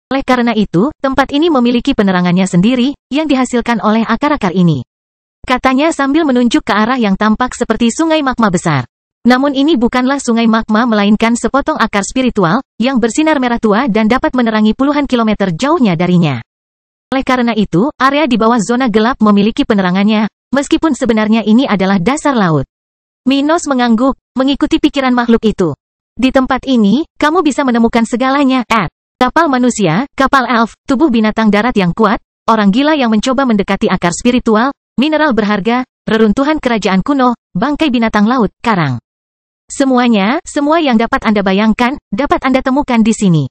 Oleh karena itu, tempat ini memiliki penerangannya sendiri, yang dihasilkan oleh akar-akar ini. Katanya sambil menunjuk ke arah yang tampak seperti sungai magma besar. Namun ini bukanlah sungai magma melainkan sepotong akar spiritual, yang bersinar merah tua dan dapat menerangi puluhan kilometer jauhnya darinya. Oleh karena itu, area di bawah zona gelap memiliki penerangannya, meskipun sebenarnya ini adalah dasar laut. Minos mengangguk, mengikuti pikiran makhluk itu. Di tempat ini, kamu bisa menemukan segalanya, kapal manusia, kapal elf, tubuh binatang darat yang kuat, orang gila yang mencoba mendekati akar spiritual, mineral berharga, reruntuhan kerajaan kuno, bangkai binatang laut, karang. Semuanya, semua yang dapat Anda bayangkan, dapat Anda temukan di sini.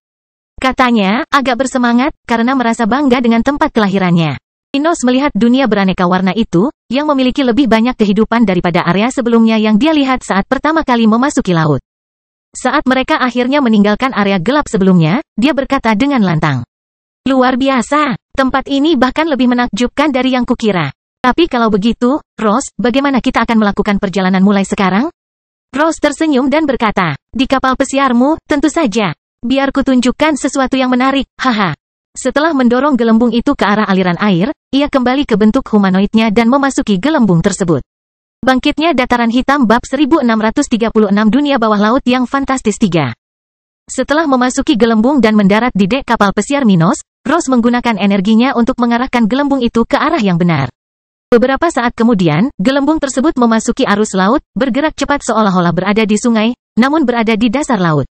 Katanya, agak bersemangat, karena merasa bangga dengan tempat kelahirannya. Minos melihat dunia beraneka warna itu, yang memiliki lebih banyak kehidupan daripada area sebelumnya yang dia lihat saat pertama kali memasuki laut. Saat mereka akhirnya meninggalkan area gelap sebelumnya, dia berkata dengan lantang. Luar biasa, tempat ini bahkan lebih menakjubkan dari yang kukira. Tapi kalau begitu, Rose, bagaimana kita akan melakukan perjalanan mulai sekarang? Rose tersenyum dan berkata, di kapal pesiarmu, tentu saja. Biar kutunjukkan sesuatu yang menarik, haha. Setelah mendorong gelembung itu ke arah aliran air, ia kembali ke bentuk humanoidnya dan memasuki gelembung tersebut. Bangkitnya dataran hitam bab 1636 dunia bawah laut yang fantastis 3. Setelah memasuki gelembung dan mendarat di dek kapal pesiar Minos, Rose menggunakan energinya untuk mengarahkan gelembung itu ke arah yang benar. Beberapa saat kemudian, gelembung tersebut memasuki arus laut, bergerak cepat seolah-olah berada di sungai, namun berada di dasar laut.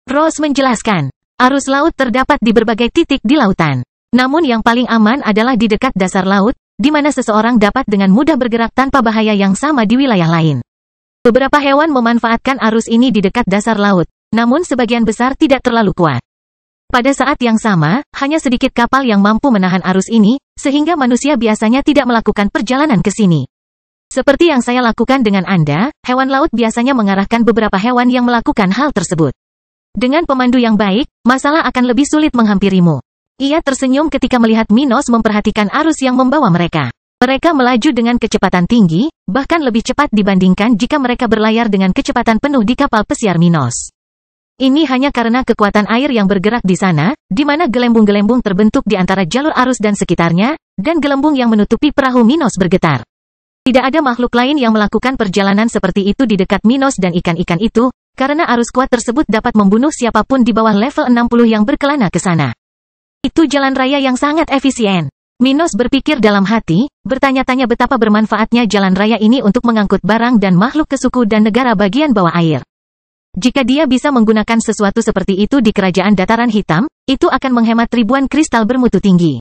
Rose menjelaskan, arus laut terdapat di berbagai titik di lautan. Namun yang paling aman adalah di dekat dasar laut, di mana seseorang dapat dengan mudah bergerak tanpa bahaya yang sama di wilayah lain. Beberapa hewan memanfaatkan arus ini di dekat dasar laut, namun sebagian besar tidak terlalu kuat. Pada saat yang sama, hanya sedikit kapal yang mampu menahan arus ini, sehingga manusia biasanya tidak melakukan perjalanan ke sini. Seperti yang saya lakukan dengan Anda, hewan laut biasanya mengarahkan beberapa hewan yang melakukan hal tersebut. Dengan pemandu yang baik, masalah akan lebih sulit menghampirimu. Ia tersenyum ketika melihat Minos memperhatikan arus yang membawa mereka. Mereka melaju dengan kecepatan tinggi, bahkan lebih cepat dibandingkan jika mereka berlayar dengan kecepatan penuh di kapal pesiar Minos. Ini hanya karena kekuatan air yang bergerak di sana, di mana gelembung-gelembung terbentuk di antara jalur arus dan sekitarnya, dan gelembung yang menutupi perahu Minos bergetar. Tidak ada makhluk lain yang melakukan perjalanan seperti itu di dekat Minos dan ikan-ikan itu, karena arus kuat tersebut dapat membunuh siapapun di bawah level 60 yang berkelana ke sana. Itu jalan raya yang sangat efisien. Minos berpikir dalam hati, bertanya-tanya betapa bermanfaatnya jalan raya ini untuk mengangkut barang dan makhluk ke suku dan negara bagian bawah air. Jika dia bisa menggunakan sesuatu seperti itu di kerajaan dataran hitam, itu akan menghemat ribuan kristal bermutu tinggi.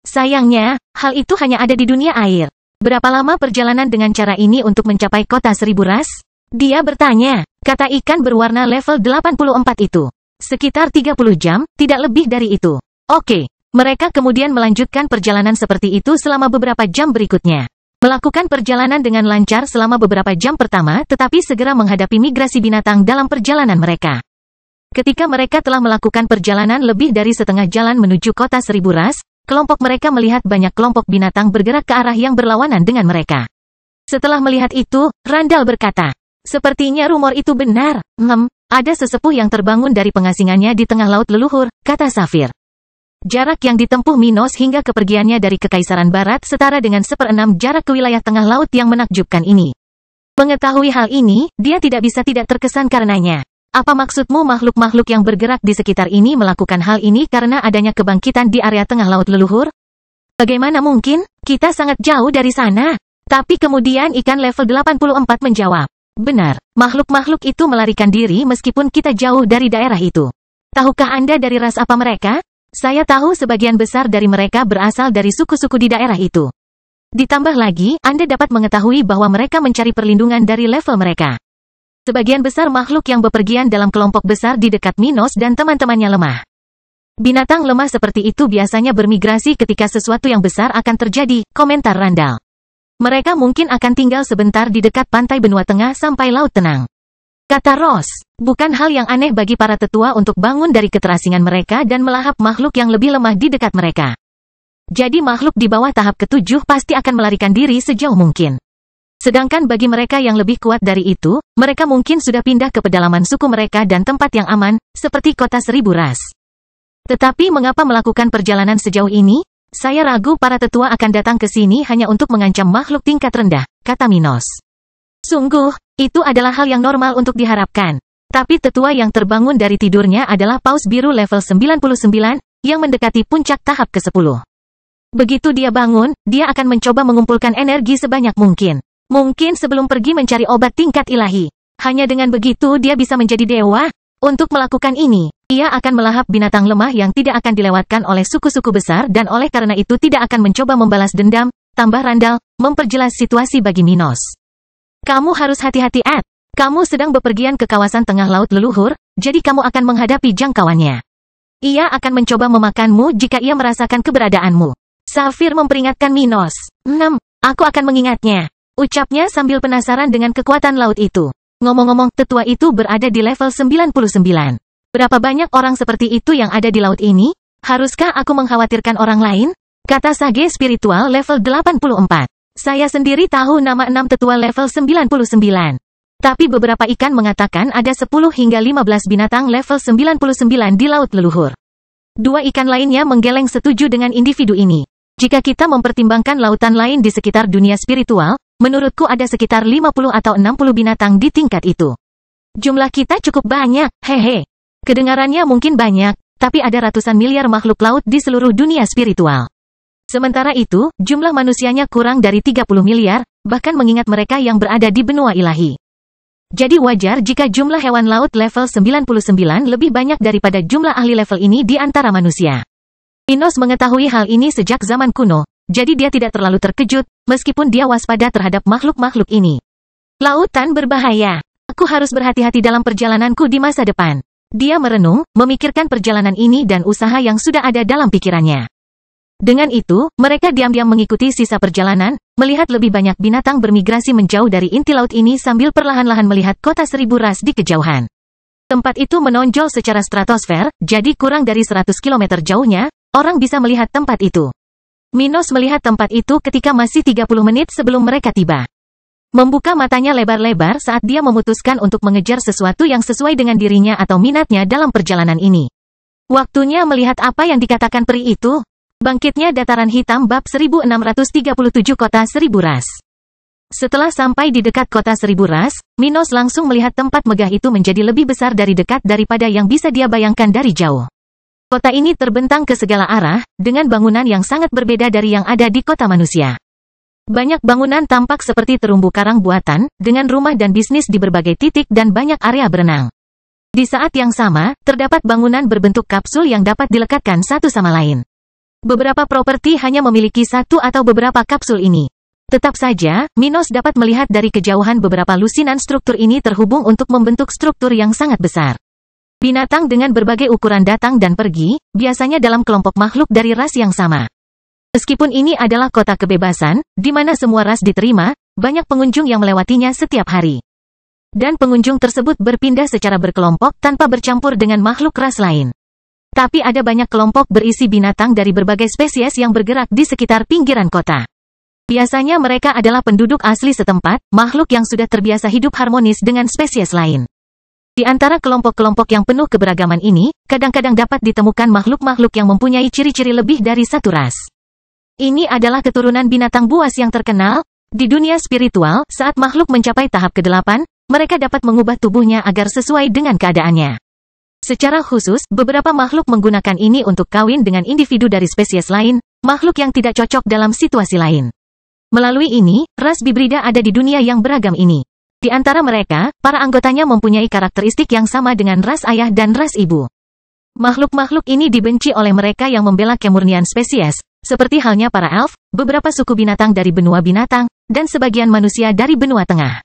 Sayangnya, hal itu hanya ada di dunia air. Berapa lama perjalanan dengan cara ini untuk mencapai kota 1000 ras? Dia bertanya, kata ikan berwarna level 84 itu. Sekitar 30 jam, tidak lebih dari itu. Oke, mereka kemudian melanjutkan perjalanan seperti itu selama beberapa jam berikutnya. Melakukan perjalanan dengan lancar selama beberapa jam pertama tetapi segera menghadapi migrasi binatang dalam perjalanan mereka. Ketika mereka telah melakukan perjalanan lebih dari setengah jalan menuju kota 1000 ras, kelompok mereka melihat banyak kelompok binatang bergerak ke arah yang berlawanan dengan mereka. Setelah melihat itu, Randall berkata, sepertinya rumor itu benar. Ada sesepuh yang terbangun dari pengasingannya di tengah laut leluhur, kata Safir. Jarak yang ditempuh Minos hingga kepergiannya dari Kekaisaran Barat setara dengan 1/6 jarak ke wilayah tengah laut yang menakjubkan ini. Mengetahui hal ini, dia tidak bisa tidak terkesan karenanya. Apa maksudmu makhluk-makhluk yang bergerak di sekitar ini melakukan hal ini karena adanya kebangkitan di area tengah laut leluhur? Bagaimana mungkin? Kita sangat jauh dari sana. Tapi kemudian ikan level 84 menjawab. Benar, makhluk-makhluk itu melarikan diri meskipun kita jauh dari daerah itu. Tahukah Anda dari ras apa mereka? Saya tahu sebagian besar dari mereka berasal dari suku-suku di daerah itu. Ditambah lagi, Anda dapat mengetahui bahwa mereka mencari perlindungan dari level mereka. Sebagian besar makhluk yang bepergian dalam kelompok besar di dekat Minos dan teman-temannya lemah. Binatang lemah seperti itu biasanya bermigrasi ketika sesuatu yang besar akan terjadi, komentar Randall. Mereka mungkin akan tinggal sebentar di dekat pantai benua tengah sampai laut tenang. Kata Ross, bukan hal yang aneh bagi para tetua untuk bangun dari keterasingan mereka dan melahap makhluk yang lebih lemah di dekat mereka. Jadi makhluk di bawah tahap ke-7 pasti akan melarikan diri sejauh mungkin. Sedangkan bagi mereka yang lebih kuat dari itu, mereka mungkin sudah pindah ke pedalaman suku mereka dan tempat yang aman, seperti kota 1000 ras. Tetapi mengapa melakukan perjalanan sejauh ini? Saya ragu para tetua akan datang ke sini hanya untuk mengancam makhluk tingkat rendah, kata Minos. Sungguh, itu adalah hal yang normal untuk diharapkan. Tapi tetua yang terbangun dari tidurnya adalah paus biru level 99, yang mendekati puncak tahap ke-10. Begitu dia bangun, dia akan mencoba mengumpulkan energi sebanyak mungkin. Mungkin sebelum pergi mencari obat tingkat ilahi. Hanya dengan begitu dia bisa menjadi dewa. Untuk melakukan ini, ia akan melahap binatang lemah yang tidak akan dilewatkan oleh suku-suku besar dan oleh karena itu tidak akan mencoba membalas dendam. Tambah Randall, memperjelas situasi bagi Minos. Kamu harus hati-hati, Ed. Kamu sedang bepergian ke kawasan tengah laut leluhur, jadi kamu akan menghadapi jangkauannya. Ia akan mencoba memakanmu jika ia merasakan keberadaanmu. Safir memperingatkan Minos. Aku akan mengingatnya. Ucapnya sambil penasaran dengan kekuatan laut itu. Ngomong-ngomong, tetua itu berada di level 99. Berapa banyak orang seperti itu yang ada di laut ini? Haruskah aku mengkhawatirkan orang lain? Kata sage spiritual level 84. Saya sendiri tahu nama 6 tetua level 99. Tapi beberapa ikan mengatakan ada 10 hingga 15 binatang level 99 di laut leluhur. 2 ikan lainnya menggeleng setuju dengan individu ini. Jika kita mempertimbangkan lautan lain di sekitar dunia spiritual, menurutku ada sekitar 50 atau 60 binatang di tingkat itu. Jumlah kita cukup banyak, hehe. Kedengarannya mungkin banyak, tapi ada ratusan miliar makhluk laut di seluruh dunia spiritual. Sementara itu, jumlah manusianya kurang dari 30 miliar, bahkan mengingat mereka yang berada di benua ilahi. Jadi wajar jika jumlah hewan laut level 99 lebih banyak daripada jumlah ahli level ini di antara manusia. Minos mengetahui hal ini sejak zaman kuno, jadi dia tidak terlalu terkejut, meskipun dia waspada terhadap makhluk-makhluk ini. Lautan berbahaya. Aku harus berhati-hati dalam perjalananku di masa depan. Dia merenung, memikirkan perjalanan ini dan usaha yang sudah ada dalam pikirannya. Dengan itu, mereka diam-diam mengikuti sisa perjalanan, melihat lebih banyak binatang bermigrasi menjauh dari inti laut ini sambil perlahan-lahan melihat kota 1000 ras di kejauhan. Tempat itu menonjol secara stratosfer, jadi kurang dari 100 km jauhnya, orang bisa melihat tempat itu. Minos melihat tempat itu ketika masih 30 menit sebelum mereka tiba. Membuka matanya lebar-lebar saat dia memutuskan untuk mengejar sesuatu yang sesuai dengan dirinya atau minatnya dalam perjalanan ini. Waktunya melihat apa yang dikatakan peri itu. Bangkitnya dataran hitam bab 1637 kota 1000 ras. Setelah sampai di dekat kota 1000 ras, Minos langsung melihat tempat megah itu menjadi lebih besar dari dekat daripada yang bisa dia bayangkan dari jauh. Kota ini terbentang ke segala arah, dengan bangunan yang sangat berbeda dari yang ada di kota manusia. Banyak bangunan tampak seperti terumbu karang buatan, dengan rumah dan bisnis di berbagai titik dan banyak area berenang. Di saat yang sama, terdapat bangunan berbentuk kapsul yang dapat dilekatkan satu sama lain. Beberapa properti hanya memiliki satu atau beberapa kapsul ini. Tetap saja, Minos dapat melihat dari kejauhan beberapa lusinan struktur ini terhubung untuk membentuk struktur yang sangat besar. Binatang dengan berbagai ukuran datang dan pergi, biasanya dalam kelompok makhluk dari ras yang sama. Meskipun ini adalah kota kebebasan, di mana semua ras diterima, banyak pengunjung yang melewatinya setiap hari. Dan pengunjung tersebut berpindah secara berkelompok tanpa bercampur dengan makhluk ras lain. Tapi ada banyak kelompok berisi binatang dari berbagai spesies yang bergerak di sekitar pinggiran kota. Biasanya mereka adalah penduduk asli setempat, makhluk yang sudah terbiasa hidup harmonis dengan spesies lain. Di antara kelompok-kelompok yang penuh keberagaman ini, kadang-kadang dapat ditemukan makhluk-makhluk yang mempunyai ciri-ciri lebih dari satu ras. Ini adalah keturunan binatang buas yang terkenal. Di dunia spiritual, saat makhluk mencapai tahap ke-8, mereka dapat mengubah tubuhnya agar sesuai dengan keadaannya. Secara khusus, beberapa makhluk menggunakan ini untuk kawin dengan individu dari spesies lain, makhluk yang tidak cocok dalam situasi lain. Melalui ini, ras bibrida ada di dunia yang beragam ini. Di antara mereka, para anggotanya mempunyai karakteristik yang sama dengan ras ayah dan ras ibu. Makhluk-makhluk ini dibenci oleh mereka yang membela kemurnian spesies, seperti halnya para elf, beberapa suku binatang dari benua binatang, dan sebagian manusia dari benua tengah.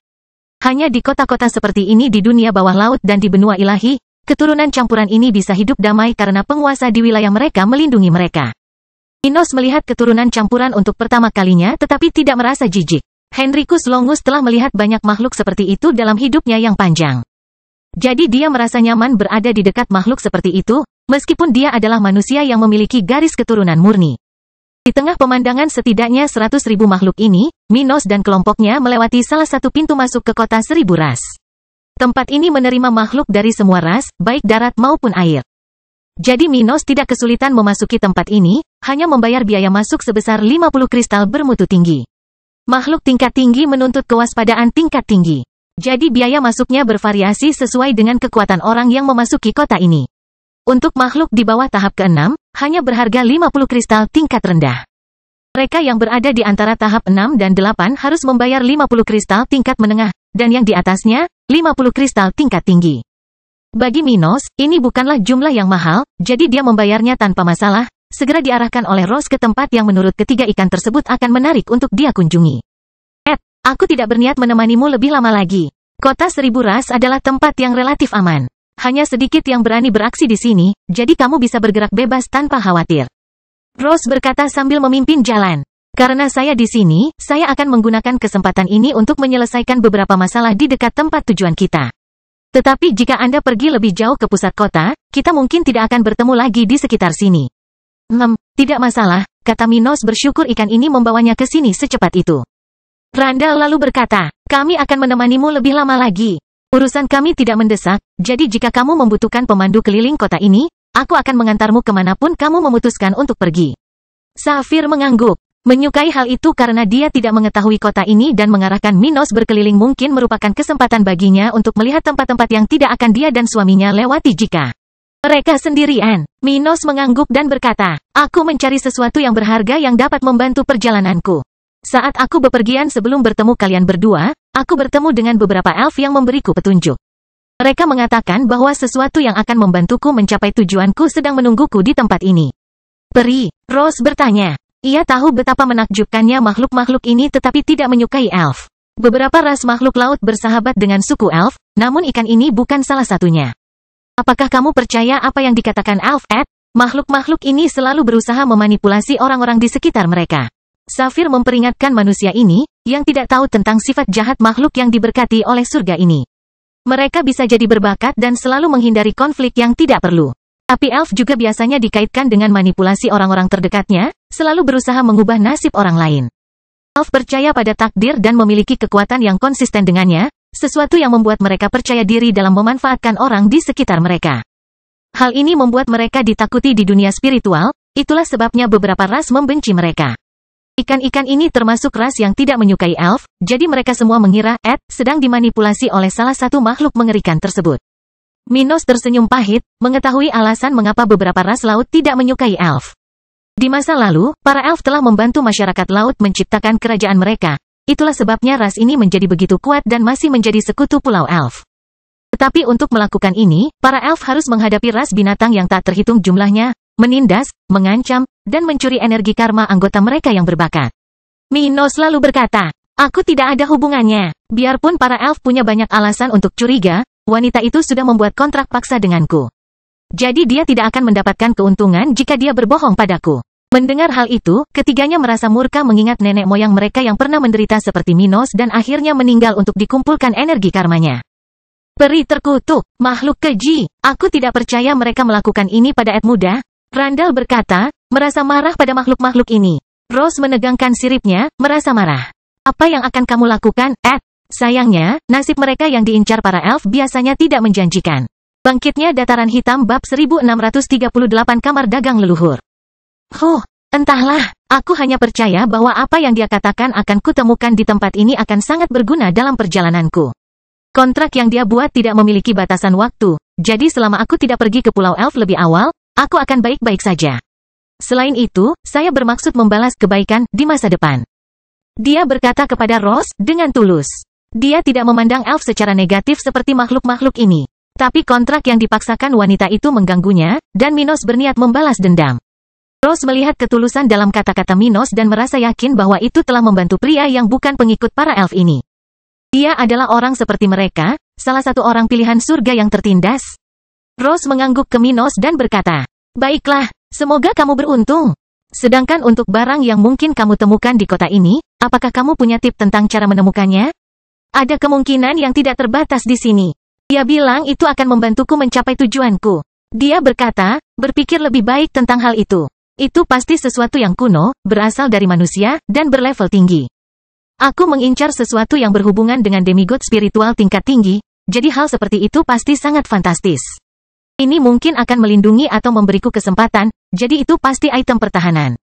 Hanya di kota-kota seperti ini di dunia bawah laut dan di benua ilahi, keturunan campuran ini bisa hidup damai karena penguasa di wilayah mereka melindungi mereka. Minos melihat keturunan campuran untuk pertama kalinya tetapi tidak merasa jijik. Henricus Longus telah melihat banyak makhluk seperti itu dalam hidupnya yang panjang. Jadi dia merasa nyaman berada di dekat makhluk seperti itu, meskipun dia adalah manusia yang memiliki garis keturunan murni. Di tengah pemandangan setidaknya 100.000 makhluk ini, Minos dan kelompoknya melewati salah satu pintu masuk ke kota 1000 ras. Tempat ini menerima makhluk dari semua ras, baik darat maupun air. Jadi Minos tidak kesulitan memasuki tempat ini, hanya membayar biaya masuk sebesar 50 kristal bermutu tinggi. Makhluk tingkat tinggi menuntut kewaspadaan tingkat tinggi. Jadi biaya masuknya bervariasi sesuai dengan kekuatan orang yang memasuki kota ini. Untuk makhluk di bawah tahap ke-6, hanya berharga 50 kristal tingkat rendah. Mereka yang berada di antara tahap 6 dan 8 harus membayar 50 kristal tingkat menengah, dan yang di atasnya, 50 kristal tingkat tinggi. Bagi Minos, ini bukanlah jumlah yang mahal, jadi dia membayarnya tanpa masalah, segera diarahkan oleh Rose ke tempat yang menurut ketiga ikan tersebut akan menarik untuk dia kunjungi. Aku tidak berniat menemanimu lebih lama lagi. Kota Seribu Ras adalah tempat yang relatif aman. Hanya sedikit yang berani beraksi di sini, jadi kamu bisa bergerak bebas tanpa khawatir. Rose berkata sambil memimpin jalan. Karena saya di sini, saya akan menggunakan kesempatan ini untuk menyelesaikan beberapa masalah di dekat tempat tujuan kita. Tetapi jika Anda pergi lebih jauh ke pusat kota, kita mungkin tidak akan bertemu lagi di sekitar sini. Tidak masalah, kata Minos bersyukur ikan ini membawanya ke sini secepat itu. Randall lalu berkata, kami akan menemanimu lebih lama lagi. Urusan kami tidak mendesak, jadi jika kamu membutuhkan pemandu keliling kota ini, aku akan mengantarmu kemanapun kamu memutuskan untuk pergi. Safir mengangguk. Menyukai hal itu karena dia tidak mengetahui kota ini dan mengarahkan Minos berkeliling mungkin merupakan kesempatan baginya untuk melihat tempat-tempat yang tidak akan dia dan suaminya lewati jika mereka sendirian. Minos mengangguk dan berkata, aku mencari sesuatu yang berharga yang dapat membantu perjalananku. Saat aku bepergian sebelum bertemu kalian berdua, aku bertemu dengan beberapa elf yang memberiku petunjuk. Mereka mengatakan bahwa sesuatu yang akan membantuku mencapai tujuanku sedang menungguku di tempat ini. Peri, Rose bertanya. Ia tahu betapa menakjubkannya makhluk-makhluk ini tetapi tidak menyukai elf. Beberapa ras makhluk laut bersahabat dengan suku elf, namun ikan ini bukan salah satunya. Apakah kamu percaya apa yang dikatakan elf, Ed? Makhluk-makhluk ini selalu berusaha memanipulasi orang-orang di sekitar mereka. Safir memperingatkan manusia ini, yang tidak tahu tentang sifat jahat makhluk yang diberkati oleh surga ini. Mereka bisa jadi berbakat dan selalu menghindari konflik yang tidak perlu. Tapi elf juga biasanya dikaitkan dengan manipulasi orang-orang terdekatnya, selalu berusaha mengubah nasib orang lain. Elf percaya pada takdir dan memiliki kekuatan yang konsisten dengannya, sesuatu yang membuat mereka percaya diri dalam memanfaatkan orang di sekitar mereka. Hal ini membuat mereka ditakuti di dunia spiritual, itulah sebabnya beberapa ras membenci mereka. Ikan-ikan ini termasuk ras yang tidak menyukai elf, jadi mereka semua mengira Ed sedang dimanipulasi oleh salah satu makhluk mengerikan tersebut. Minos tersenyum pahit, mengetahui alasan mengapa beberapa ras laut tidak menyukai elf. Di masa lalu, para elf telah membantu masyarakat laut menciptakan kerajaan mereka. Itulah sebabnya ras ini menjadi begitu kuat dan masih menjadi sekutu pulau elf. Tetapi untuk melakukan ini, para elf harus menghadapi ras binatang yang tak terhitung jumlahnya, menindas, mengancam, dan mencuri energi karma anggota mereka yang berbakat. Minos lalu berkata, aku tidak ada hubungannya. Biarpun para elf punya banyak alasan untuk curiga, wanita itu sudah membuat kontrak paksa denganku. Jadi dia tidak akan mendapatkan keuntungan jika dia berbohong padaku. Mendengar hal itu, ketiganya merasa murka mengingat nenek moyang mereka yang pernah menderita seperti Minos dan akhirnya meninggal untuk dikumpulkan energi karmanya. Peri terkutuk, makhluk keji, aku tidak percaya mereka melakukan ini pada Ed muda. Randall berkata, merasa marah pada makhluk-makhluk ini. Rose menegangkan siripnya, merasa marah. Apa yang akan kamu lakukan, Ed? Sayangnya, nasib mereka yang diincar para elf biasanya tidak menjanjikan. Bangkitnya dataran hitam bab 1638 kamar dagang leluhur. Entahlah, aku hanya percaya bahwa apa yang dia katakan akan kutemukan di tempat ini akan sangat berguna dalam perjalananku. Kontrak yang dia buat tidak memiliki batasan waktu, jadi selama aku tidak pergi ke Pulau Elf lebih awal, aku akan baik-baik saja. Selain itu, saya bermaksud membalas kebaikan di masa depan. Dia berkata kepada Rose dengan tulus. Dia tidak memandang elf secara negatif seperti makhluk-makhluk ini. Tapi kontrak yang dipaksakan wanita itu mengganggunya, dan Minos berniat membalas dendam. Rose melihat ketulusan dalam kata-kata Minos dan merasa yakin bahwa itu telah membantu pria yang bukan pengikut para elf ini. Dia adalah orang seperti mereka, salah satu orang pilihan surga yang tertindas. Rose mengangguk ke Minos dan berkata, baiklah, semoga kamu beruntung. Sedangkan untuk barang yang mungkin kamu temukan di kota ini, apakah kamu punya tip tentang cara menemukannya? Ada kemungkinan yang tidak terbatas di sini. Dia bilang itu akan membantuku mencapai tujuanku. Dia berkata, berpikir lebih baik tentang hal itu. Itu pasti sesuatu yang kuno, berasal dari manusia, dan berlevel tinggi. Aku mengincar sesuatu yang berhubungan dengan demigod spiritual tingkat tinggi, jadi hal seperti itu pasti sangat fantastis. Ini mungkin akan melindungi atau memberiku kesempatan, jadi itu pasti item pertahanan.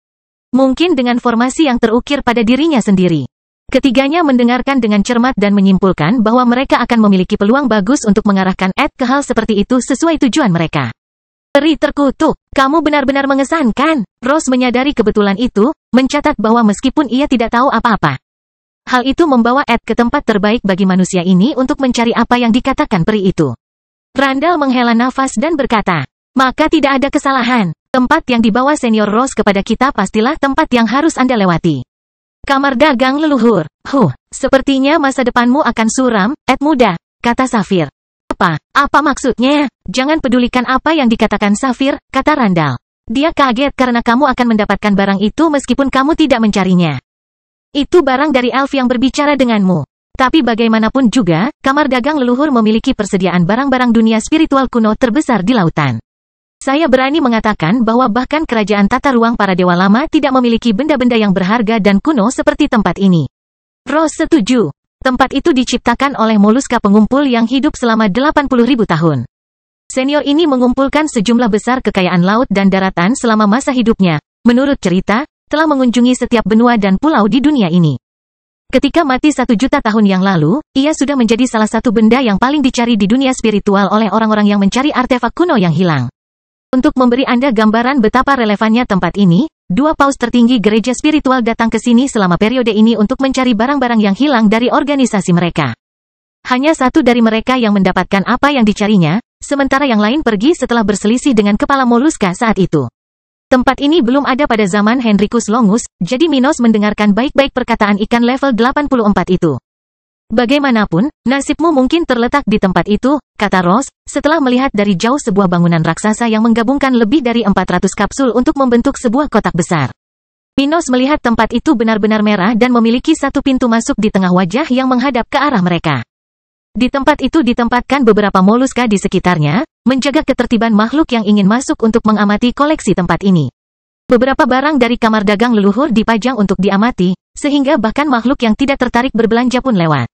Mungkin dengan formasi yang terukir pada dirinya sendiri. Ketiganya mendengarkan dengan cermat dan menyimpulkan bahwa mereka akan memiliki peluang bagus untuk mengarahkan Ed ke hal seperti itu sesuai tujuan mereka. Peri terkutuk, kamu benar-benar mengesankan. Rose menyadari kebetulan itu, mencatat bahwa meskipun ia tidak tahu apa-apa, hal itu membawa Ed ke tempat terbaik bagi manusia ini untuk mencari apa yang dikatakan peri itu. Randall menghela nafas dan berkata, maka tidak ada kesalahan. Tempat yang dibawa Senior Rose kepada kita pastilah tempat yang harus Anda lewati. Kamar dagang leluhur. Sepertinya masa depanmu akan suram, Ed muda, kata Safir. Apa maksudnya? Jangan pedulikan apa yang dikatakan Safir, kata Randall. Dia kaget karena kamu akan mendapatkan barang itu meskipun kamu tidak mencarinya. Itu barang dari elf yang berbicara denganmu. Tapi bagaimanapun juga, kamar dagang leluhur memiliki persediaan barang-barang dunia spiritual kuno terbesar di lautan. Saya berani mengatakan bahwa bahkan kerajaan tata ruang para dewa lama tidak memiliki benda-benda yang berharga dan kuno seperti tempat ini. Rose setuju. Tempat itu diciptakan oleh moluska pengumpul yang hidup selama 80.000 tahun. Senior ini mengumpulkan sejumlah besar kekayaan laut dan daratan selama masa hidupnya. Menurut cerita, telah mengunjungi setiap benua dan pulau di dunia ini. Ketika mati 1 juta tahun yang lalu, ia sudah menjadi salah satu benda yang paling dicari di dunia spiritual oleh orang-orang yang mencari artefak kuno yang hilang. Untuk memberi Anda gambaran betapa relevannya tempat ini, 2 paus tertinggi gereja spiritual datang ke sini selama periode ini untuk mencari barang-barang yang hilang dari organisasi mereka. Hanya satu dari mereka yang mendapatkan apa yang dicarinya, sementara yang lain pergi setelah berselisih dengan kepala moluska saat itu. Tempat ini belum ada pada zaman Henricus Longus, jadi Minos mendengarkan baik-baik perkataan ikan level 84 itu. Bagaimanapun, nasibmu mungkin terletak di tempat itu, kata Rose, setelah melihat dari jauh sebuah bangunan raksasa yang menggabungkan lebih dari 400 kapsul untuk membentuk sebuah kotak besar. Minos melihat tempat itu benar-benar merah dan memiliki satu pintu masuk di tengah wajah yang menghadap ke arah mereka. Di tempat itu ditempatkan beberapa moluska di sekitarnya, menjaga ketertiban makhluk yang ingin masuk untuk mengamati koleksi tempat ini. Beberapa barang dari kamar dagang leluhur dipajang untuk diamati, sehingga bahkan makhluk yang tidak tertarik berbelanja pun lewat.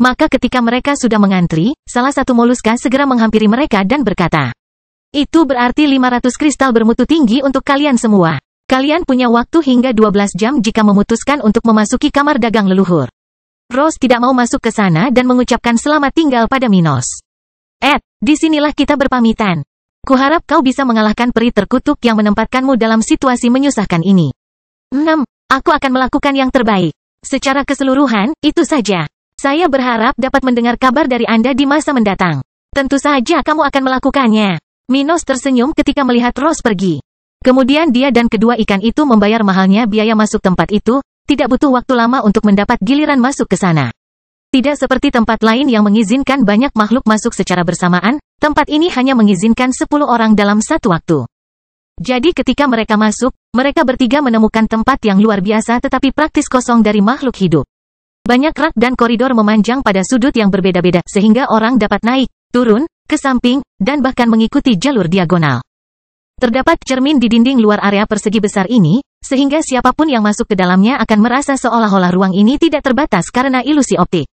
Maka ketika mereka sudah mengantri, salah satu moluska segera menghampiri mereka dan berkata, itu berarti 500 kristal bermutu tinggi untuk kalian semua. Kalian punya waktu hingga 12 jam jika memutuskan untuk memasuki kamar dagang leluhur. Rose tidak mau masuk ke sana dan mengucapkan selamat tinggal pada Minos. Ed, disinilah kita berpamitan. Kuharap kau bisa mengalahkan peri terkutuk yang menempatkanmu dalam situasi menyusahkan ini. Aku akan melakukan yang terbaik. Secara keseluruhan, itu saja. Saya berharap dapat mendengar kabar dari Anda di masa mendatang. Tentu saja kamu akan melakukannya. Minos tersenyum ketika melihat Rose pergi. Kemudian dia dan kedua ikan itu membayar mahalnya biaya masuk tempat itu, tidak butuh waktu lama untuk mendapat giliran masuk ke sana. Tidak seperti tempat lain yang mengizinkan banyak makhluk masuk secara bersamaan, tempat ini hanya mengizinkan 10 orang dalam satu waktu. Jadi ketika mereka masuk, mereka bertiga menemukan tempat yang luar biasa tetapi praktis kosong dari makhluk hidup. Banyak rak dan koridor memanjang pada sudut yang berbeda-beda, sehingga orang dapat naik, turun, ke samping, dan bahkan mengikuti jalur diagonal. Terdapat cermin di dinding luar area persegi besar ini, sehingga siapapun yang masuk ke dalamnya akan merasa seolah-olah ruang ini tidak terbatas karena ilusi optik.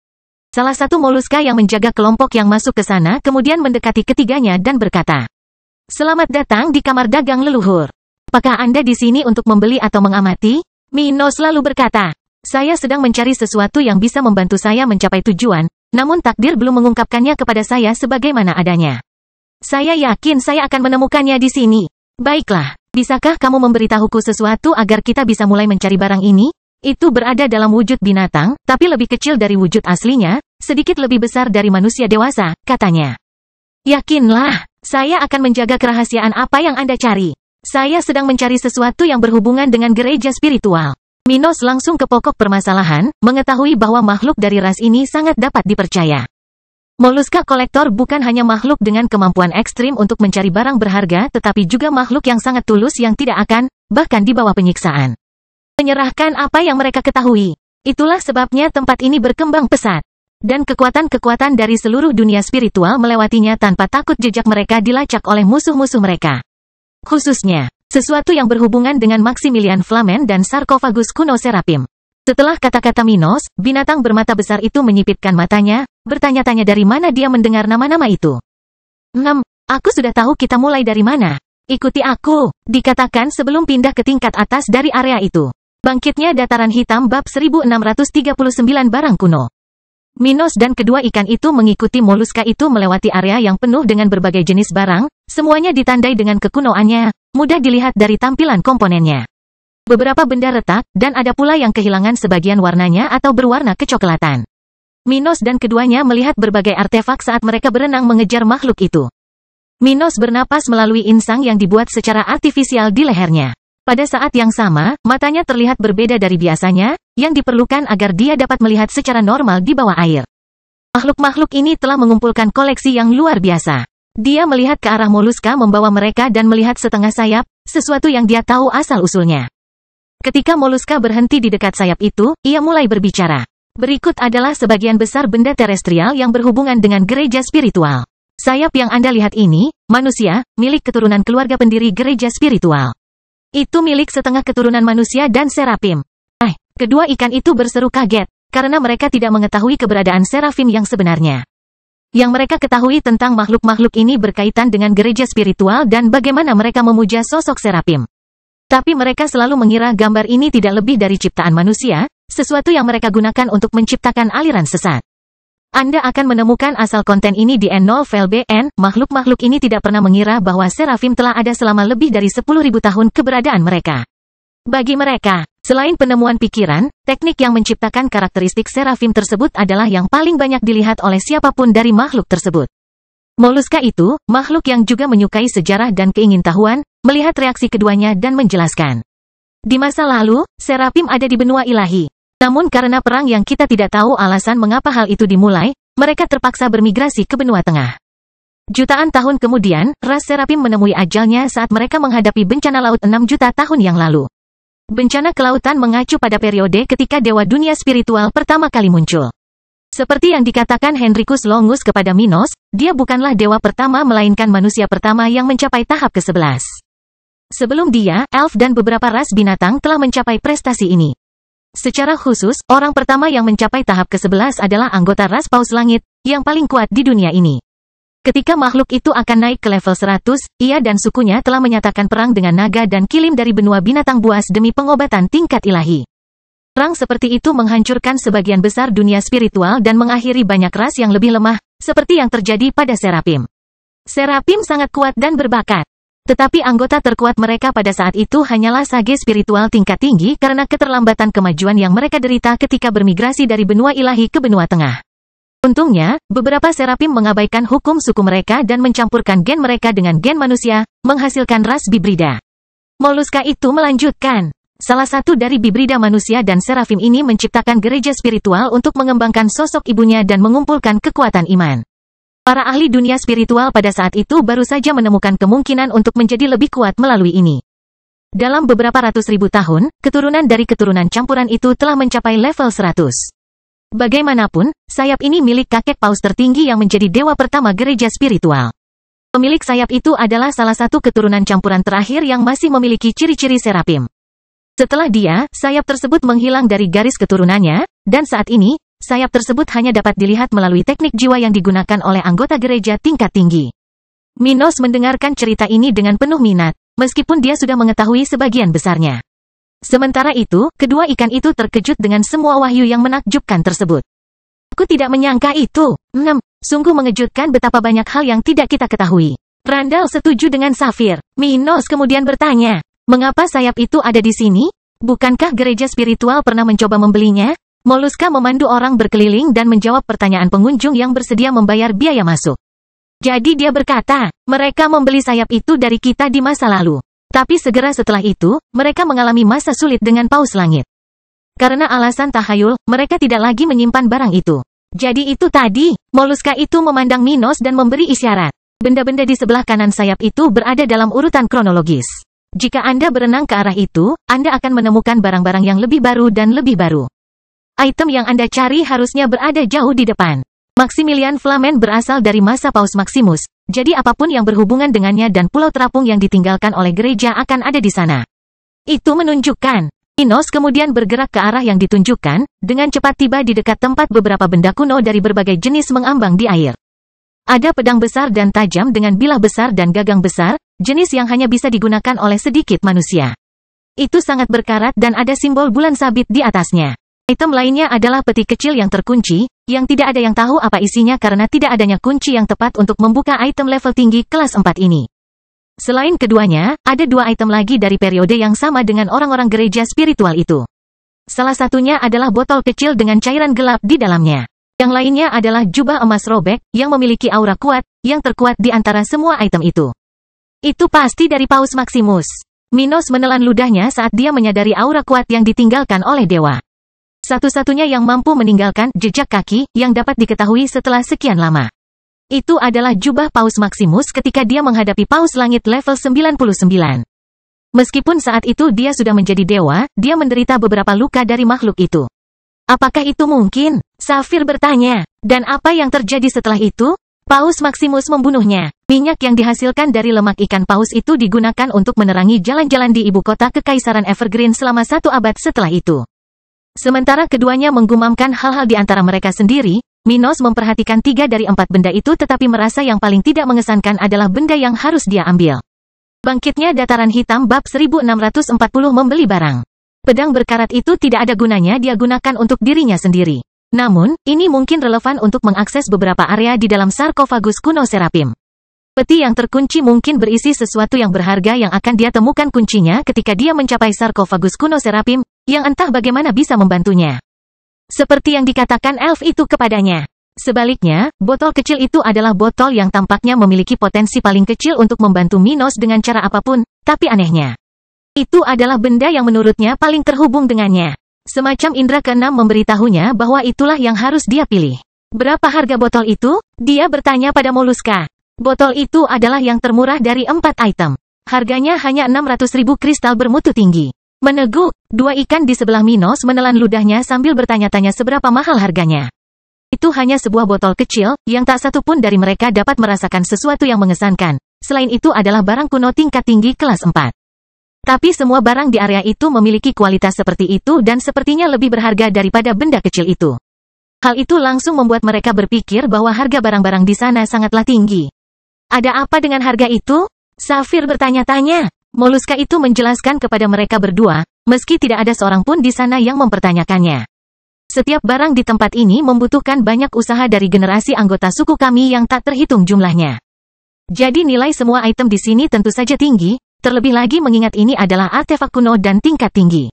Salah satu moluska yang menjaga kelompok yang masuk ke sana kemudian mendekati ketiganya dan berkata, selamat datang di kamar dagang leluhur. Apakah Anda di sini untuk membeli atau mengamati? Minos lalu berkata, saya sedang mencari sesuatu yang bisa membantu saya mencapai tujuan, namun takdir belum mengungkapkannya kepada saya sebagaimana adanya. Saya yakin saya akan menemukannya di sini. Baiklah, bisakah kamu memberitahuku sesuatu agar kita bisa mulai mencari barang ini? Itu berada dalam wujud binatang, tapi lebih kecil dari wujud aslinya, sedikit lebih besar dari manusia dewasa, katanya. Yakinlah, saya akan menjaga kerahasiaan apa yang Anda cari. Saya sedang mencari sesuatu yang berhubungan dengan gereja spiritual. Minos langsung ke pokok permasalahan, mengetahui bahwa makhluk dari ras ini sangat dapat dipercaya. Moluska kolektor bukan hanya makhluk dengan kemampuan ekstrim untuk mencari barang berharga tetapi juga makhluk yang sangat tulus yang tidak akan, bahkan di bawah penyiksaan, menyerahkan apa yang mereka ketahui. Itulah sebabnya tempat ini berkembang pesat. Dan kekuatan-kekuatan dari seluruh dunia spiritual melewatinya tanpa takut jejak mereka dilacak oleh musuh-musuh mereka. Khususnya, sesuatu yang berhubungan dengan Maximilian Flamen dan sarkofagus kuno Serapim. Setelah kata-kata Minos, binatang bermata besar itu menyipitkan matanya, bertanya-tanya dari mana dia mendengar nama-nama itu. Aku sudah tahu kita mulai dari mana. Ikuti aku, dikatakan sebelum pindah ke tingkat atas dari area itu. Bangkitnya Dataran Hitam bab 1639 barang kuno. Minos dan kedua ikan itu mengikuti moluska itu melewati area yang penuh dengan berbagai jenis barang, semuanya ditandai dengan kekunoannya, mudah dilihat dari tampilan komponennya. Beberapa benda retak, dan ada pula yang kehilangan sebagian warnanya atau berwarna kecoklatan. Minos dan keduanya melihat berbagai artefak saat mereka berenang mengejar makhluk itu. Minos bernapas melalui insang yang dibuat secara artifisial di lehernya. Pada saat yang sama, matanya terlihat berbeda dari biasanya, yang diperlukan agar dia dapat melihat secara normal di bawah air. Makhluk-makhluk ini telah mengumpulkan koleksi yang luar biasa. Dia melihat ke arah moluska membawa mereka dan melihat setengah sayap, sesuatu yang dia tahu asal-usulnya. Ketika moluska berhenti di dekat sayap itu, ia mulai berbicara. Berikut adalah sebagian besar benda terestrial yang berhubungan dengan gereja spiritual. Sayap yang Anda lihat ini, manusia, milik keturunan keluarga pendiri gereja spiritual. Itu milik setengah keturunan manusia dan serafim. Kedua ikan itu berseru kaget, karena mereka tidak mengetahui keberadaan serafim yang sebenarnya. Yang mereka ketahui tentang makhluk-makhluk ini berkaitan dengan gereja spiritual dan bagaimana mereka memuja sosok serafim. Tapi mereka selalu mengira gambar ini tidak lebih dari ciptaan manusia, sesuatu yang mereka gunakan untuk menciptakan aliran sesat. Anda akan menemukan asal konten ini di N0VLBN, makhluk-makhluk ini tidak pernah mengira bahwa serafim telah ada selama lebih dari 10.000 tahun keberadaan mereka. Bagi mereka, selain penemuan pikiran, teknik yang menciptakan karakteristik serafim tersebut adalah yang paling banyak dilihat oleh siapapun dari makhluk tersebut. Moluska itu, makhluk yang juga menyukai sejarah dan keingintahuan, melihat reaksi keduanya dan menjelaskan. Di masa lalu, serafim ada di benua ilahi. Namun karena perang yang kita tidak tahu alasan mengapa hal itu dimulai, mereka terpaksa bermigrasi ke benua tengah. Jutaan tahun kemudian, ras serafim menemui ajalnya saat mereka menghadapi bencana laut 6 juta tahun yang lalu. Bencana kelautan mengacu pada periode ketika dewa dunia spiritual pertama kali muncul. Seperti yang dikatakan Henricus Longus kepada Minos, dia bukanlah dewa pertama melainkan manusia pertama yang mencapai tahap ke-11. Sebelum dia, elf dan beberapa ras binatang telah mencapai prestasi ini. Secara khusus, orang pertama yang mencapai tahap ke-11 adalah anggota ras paus langit, yang paling kuat di dunia ini. Ketika makhluk itu akan naik ke level 100, ia dan sukunya telah menyatakan perang dengan naga dan kilim dari benua binatang buas demi pengobatan tingkat ilahi. Perang seperti itu menghancurkan sebagian besar dunia spiritual dan mengakhiri banyak ras yang lebih lemah, seperti yang terjadi pada serafim. Serafim sangat kuat dan berbakat. Tetapi anggota terkuat mereka pada saat itu hanyalah sage spiritual tingkat tinggi karena keterlambatan kemajuan yang mereka derita ketika bermigrasi dari benua ilahi ke benua tengah. Untungnya, beberapa serafim mengabaikan hukum suku mereka dan mencampurkan gen mereka dengan gen manusia, menghasilkan ras bibrida. Moluska itu melanjutkan. Salah satu dari bibrida manusia dan serafim ini menciptakan gereja spiritual untuk mengembangkan sosok ibunya dan mengumpulkan kekuatan iman. Para ahli dunia spiritual pada saat itu baru saja menemukan kemungkinan untuk menjadi lebih kuat melalui ini. Dalam beberapa ratus ribu tahun, keturunan dari keturunan campuran itu telah mencapai level 100. Bagaimanapun, sayap ini milik kakek paus tertinggi yang menjadi dewa pertama gereja spiritual. Pemilik sayap itu adalah salah satu keturunan campuran terakhir yang masih memiliki ciri-ciri serafim. Setelah dia, sayap tersebut menghilang dari garis keturunannya, dan saat ini, sayap tersebut hanya dapat dilihat melalui teknik jiwa yang digunakan oleh anggota gereja tingkat tinggi. Minos mendengarkan cerita ini dengan penuh minat, meskipun dia sudah mengetahui sebagian besarnya. Sementara itu, kedua ikan itu terkejut dengan semua wahyu yang menakjubkan tersebut. Aku tidak menyangka itu. Sungguh mengejutkan betapa banyak hal yang tidak kita ketahui. Randall setuju dengan Safir. Minos kemudian bertanya, mengapa sayap itu ada di sini? Bukankah gereja spiritual pernah mencoba membelinya? Moluska memandu orang berkeliling dan menjawab pertanyaan pengunjung yang bersedia membayar biaya masuk. Jadi dia berkata, mereka membeli sayap itu dari kita di masa lalu. Tapi segera setelah itu, mereka mengalami masa sulit dengan paus langit. Karena alasan tahayul, mereka tidak lagi menyimpan barang itu. Jadi itu tadi, moluska itu memandang Minos dan memberi isyarat. Benda-benda di sebelah kanan sayap itu berada dalam urutan kronologis. Jika Anda berenang ke arah itu, Anda akan menemukan barang-barang yang lebih baru dan lebih baru. Item yang Anda cari harusnya berada jauh di depan. Maximilian Flamen berasal dari masa Paus Maximus, jadi apapun yang berhubungan dengannya dan pulau terapung yang ditinggalkan oleh gereja akan ada di sana. Itu menunjukkan. Minos kemudian bergerak ke arah yang ditunjukkan, dengan cepat tiba di dekat tempat beberapa benda kuno dari berbagai jenis mengambang di air. Ada pedang besar dan tajam dengan bilah besar dan gagang besar, jenis yang hanya bisa digunakan oleh sedikit manusia. Itu sangat berkarat dan ada simbol bulan sabit di atasnya. Item lainnya adalah peti kecil yang terkunci, yang tidak ada yang tahu apa isinya karena tidak adanya kunci yang tepat untuk membuka item level tinggi kelas 4 ini. Selain keduanya, ada dua item lagi dari periode yang sama dengan orang-orang gereja spiritual itu. Salah satunya adalah botol kecil dengan cairan gelap di dalamnya. Yang lainnya adalah jubah emas robek, yang memiliki aura kuat, yang terkuat di antara semua item itu. Itu pasti dari Paus Maximus. Minos menelan ludahnya saat dia menyadari aura kuat yang ditinggalkan oleh dewa. Satu-satunya yang mampu meninggalkan jejak kaki yang dapat diketahui setelah sekian lama. Itu adalah jubah Paus Maximus ketika dia menghadapi Paus Langit level 99. Meskipun saat itu dia sudah menjadi dewa, dia menderita beberapa luka dari makhluk itu. Apakah itu mungkin? Safir bertanya. Dan apa yang terjadi setelah itu? Paus Maximus membunuhnya. Minyak yang dihasilkan dari lemak ikan paus itu digunakan untuk menerangi jalan-jalan di ibu kota Kekaisaran Evergreen selama 1 abad setelah itu. Sementara keduanya menggumamkan hal-hal di antara mereka sendiri, Minos memperhatikan 3 dari 4 benda itu tetapi merasa yang paling tidak mengesankan adalah benda yang harus dia ambil. Bangkitnya Dataran Hitam bab 1640 membeli barang. Pedang berkarat itu tidak ada gunanya dia gunakan untuk dirinya sendiri. Namun, ini mungkin relevan untuk mengakses beberapa area di dalam sarkofagus kuno Serapim. Peti yang terkunci mungkin berisi sesuatu yang berharga yang akan dia temukan kuncinya ketika dia mencapai sarkofagus kuno Serapim, yang entah bagaimana bisa membantunya. Seperti yang dikatakan elf itu kepadanya. Sebaliknya, botol kecil itu adalah botol yang tampaknya memiliki potensi paling kecil untuk membantu Minos dengan cara apapun, tapi anehnya. Itu adalah benda yang menurutnya paling terhubung dengannya. Semacam indera keenam memberitahunya bahwa itulah yang harus dia pilih. Berapa harga botol itu? Dia bertanya pada Moluska. Botol itu adalah yang termurah dari 4 item. Harganya hanya 600.000 kristal bermutu tinggi. Meneguk, 2 ikan di sebelah Minos menelan ludahnya sambil bertanya-tanya seberapa mahal harganya. Itu hanya sebuah botol kecil, yang tak satu pun dari mereka dapat merasakan sesuatu yang mengesankan. Selain itu adalah barang kuno tingkat tinggi kelas 4. Tapi semua barang di area itu memiliki kualitas seperti itu dan sepertinya lebih berharga daripada benda kecil itu. Hal itu langsung membuat mereka berpikir bahwa harga barang-barang di sana sangatlah tinggi. Ada apa dengan harga itu? Safir bertanya-tanya. Moluska itu menjelaskan kepada mereka berdua, meski tidak ada seorang pun di sana yang mempertanyakannya. Setiap barang di tempat ini membutuhkan banyak usaha dari generasi anggota suku kami yang tak terhitung jumlahnya. Jadi nilai semua item di sini tentu saja tinggi, terlebih lagi mengingat ini adalah artefak kuno dan tingkat tinggi.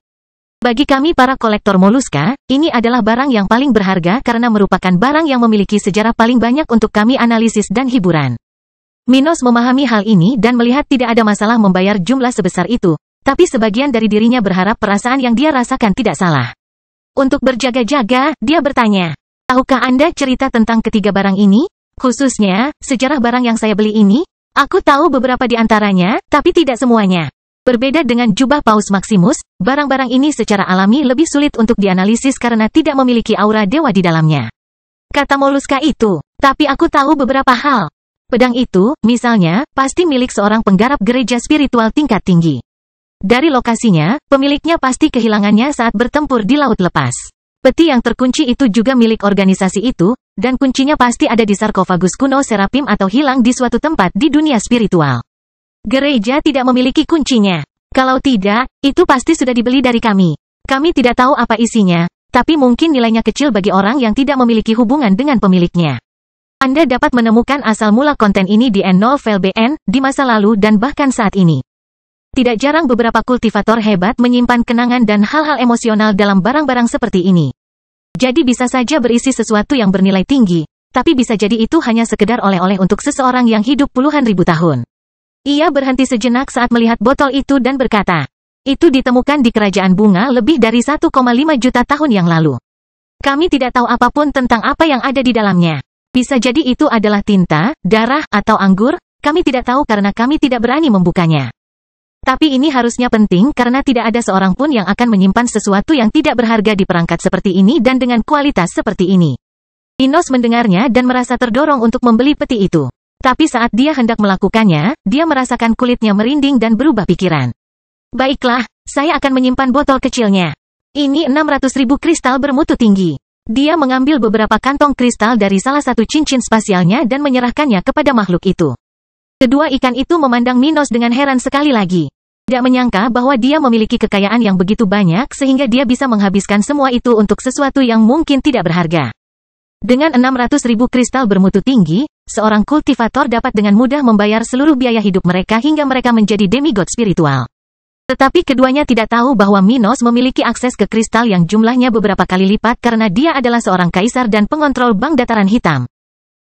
Bagi kami para kolektor moluska, ini adalah barang yang paling berharga karena merupakan barang yang memiliki sejarah paling banyak untuk kami analisis dan hiburan. Minos memahami hal ini dan melihat tidak ada masalah membayar jumlah sebesar itu, tapi sebagian dari dirinya berharap perasaan yang dia rasakan tidak salah. Untuk berjaga-jaga, dia bertanya, tahukah Anda cerita tentang ketiga barang ini? Khususnya, sejarah barang yang saya beli ini? Aku tahu beberapa di antaranya, tapi tidak semuanya. Berbeda dengan jubah Paus Maximus, barang-barang ini secara alami lebih sulit untuk dianalisis karena tidak memiliki aura dewa di dalamnya. Kata Moluska itu, tapi aku tahu beberapa hal. Pedang itu, misalnya, pasti milik seorang penggarap gereja spiritual tingkat tinggi. Dari lokasinya, pemiliknya pasti kehilangannya saat bertempur di Laut Lepas. Peti yang terkunci itu juga milik organisasi itu, dan kuncinya pasti ada di sarkofagus kuno Serapim atau hilang di suatu tempat di dunia spiritual. Gereja tidak memiliki kuncinya. Kalau tidak, itu pasti sudah dibeli dari kami. Kami tidak tahu apa isinya, tapi mungkin nilainya kecil bagi orang yang tidak memiliki hubungan dengan pemiliknya. Anda dapat menemukan asal mula konten ini di N0VLBN, di masa lalu dan bahkan saat ini. Tidak jarang beberapa kultivator hebat menyimpan kenangan dan hal-hal emosional dalam barang-barang seperti ini. Jadi bisa saja berisi sesuatu yang bernilai tinggi, tapi bisa jadi itu hanya sekedar oleh-oleh untuk seseorang yang hidup puluhan ribu tahun. Ia berhenti sejenak saat melihat botol itu dan berkata, itu ditemukan di kerajaan bunga lebih dari 1,5 juta tahun yang lalu. Kami tidak tahu apapun tentang apa yang ada di dalamnya. Bisa jadi itu adalah tinta, darah, atau anggur, kami tidak tahu karena kami tidak berani membukanya. Tapi ini harusnya penting karena tidak ada seorang pun yang akan menyimpan sesuatu yang tidak berharga di perangkat seperti ini dan dengan kualitas seperti ini. Minos mendengarnya dan merasa terdorong untuk membeli peti itu. Tapi saat dia hendak melakukannya, dia merasakan kulitnya merinding dan berubah pikiran. Baiklah, saya akan menyimpan botol kecilnya. Ini 600.000 kristal bermutu tinggi. Dia mengambil beberapa kantong kristal dari salah satu cincin spasialnya dan menyerahkannya kepada makhluk itu. Kedua ikan itu memandang Minos dengan heran sekali lagi. Tidak menyangka bahwa dia memiliki kekayaan yang begitu banyak sehingga dia bisa menghabiskan semua itu untuk sesuatu yang mungkin tidak berharga. Dengan 600.000 kristal bermutu tinggi, seorang kultivator dapat dengan mudah membayar seluruh biaya hidup mereka hingga mereka menjadi demigod spiritual. Tetapi keduanya tidak tahu bahwa Minos memiliki akses ke kristal yang jumlahnya beberapa kali lipat karena dia adalah seorang kaisar dan pengontrol bank dataran hitam.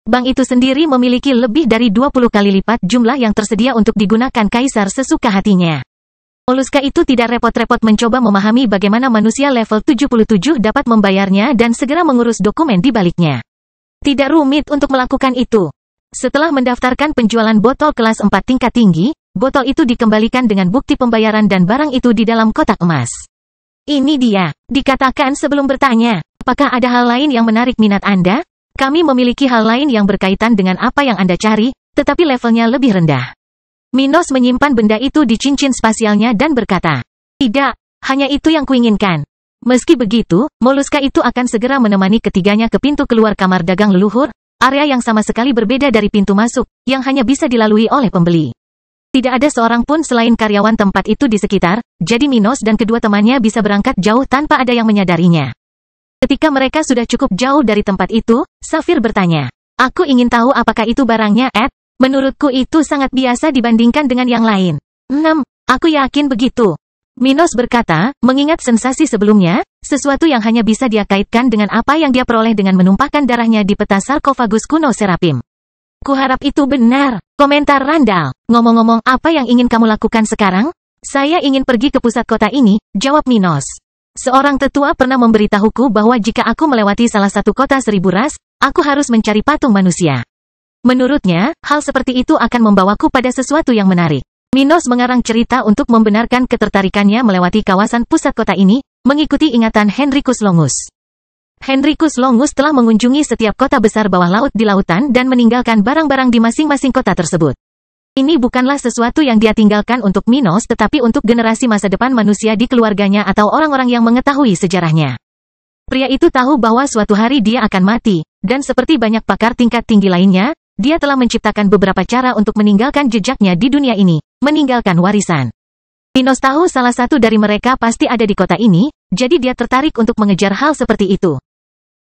Bank itu sendiri memiliki lebih dari 20 kali lipat jumlah yang tersedia untuk digunakan kaisar sesuka hatinya. Moluska itu tidak repot-repot mencoba memahami bagaimana manusia level 77 dapat membayarnya dan segera mengurus dokumen di baliknya. Tidak rumit untuk melakukan itu. Setelah mendaftarkan penjualan botol kelas 4 tingkat tinggi, botol itu dikembalikan dengan bukti pembayaran dan barang itu di dalam kotak emas. Ini dia, dikatakan sebelum bertanya, apakah ada hal lain yang menarik minat Anda? Kami memiliki hal lain yang berkaitan dengan apa yang Anda cari, tetapi levelnya lebih rendah. Minos menyimpan benda itu di cincin spasialnya dan berkata, tidak, hanya itu yang kuinginkan. Meski begitu, Moluska itu akan segera menemani ketiganya ke pintu keluar kamar dagang leluhur, area yang sama sekali berbeda dari pintu masuk, yang hanya bisa dilalui oleh pembeli. Tidak ada seorang pun selain karyawan tempat itu di sekitar, jadi Minos dan kedua temannya bisa berangkat jauh tanpa ada yang menyadarinya. Ketika mereka sudah cukup jauh dari tempat itu, Safir bertanya, aku ingin tahu apakah itu barangnya, Ed? Menurutku itu sangat biasa dibandingkan dengan yang lain. 6. Aku yakin begitu. Minos berkata, mengingat sensasi sebelumnya, sesuatu yang hanya bisa dia kaitkan dengan apa yang dia peroleh dengan menumpahkan darahnya di peta sarkofagus kuno Serapim. Kuharap itu benar, komentar Randall. Ngomong-ngomong, apa yang ingin kamu lakukan sekarang? Saya ingin pergi ke pusat kota ini, jawab Minos. Seorang tetua pernah memberitahuku bahwa jika aku melewati salah satu kota 1000 ras, aku harus mencari patung manusia. Menurutnya, hal seperti itu akan membawaku pada sesuatu yang menarik. Minos mengarang cerita untuk membenarkan ketertarikannya melewati kawasan pusat kota ini, mengikuti ingatan Henricus Longus. Henricus Longus telah mengunjungi setiap kota besar bawah laut di lautan dan meninggalkan barang-barang di masing-masing kota tersebut. Ini bukanlah sesuatu yang dia tinggalkan untuk Minos tetapi untuk generasi masa depan manusia di keluarganya atau orang-orang yang mengetahui sejarahnya. Pria itu tahu bahwa suatu hari dia akan mati, dan seperti banyak pakar tingkat tinggi lainnya, dia telah menciptakan beberapa cara untuk meninggalkan jejaknya di dunia ini, meninggalkan warisan. Minos tahu salah satu dari mereka pasti ada di kota ini, jadi dia tertarik untuk mengejar hal seperti itu.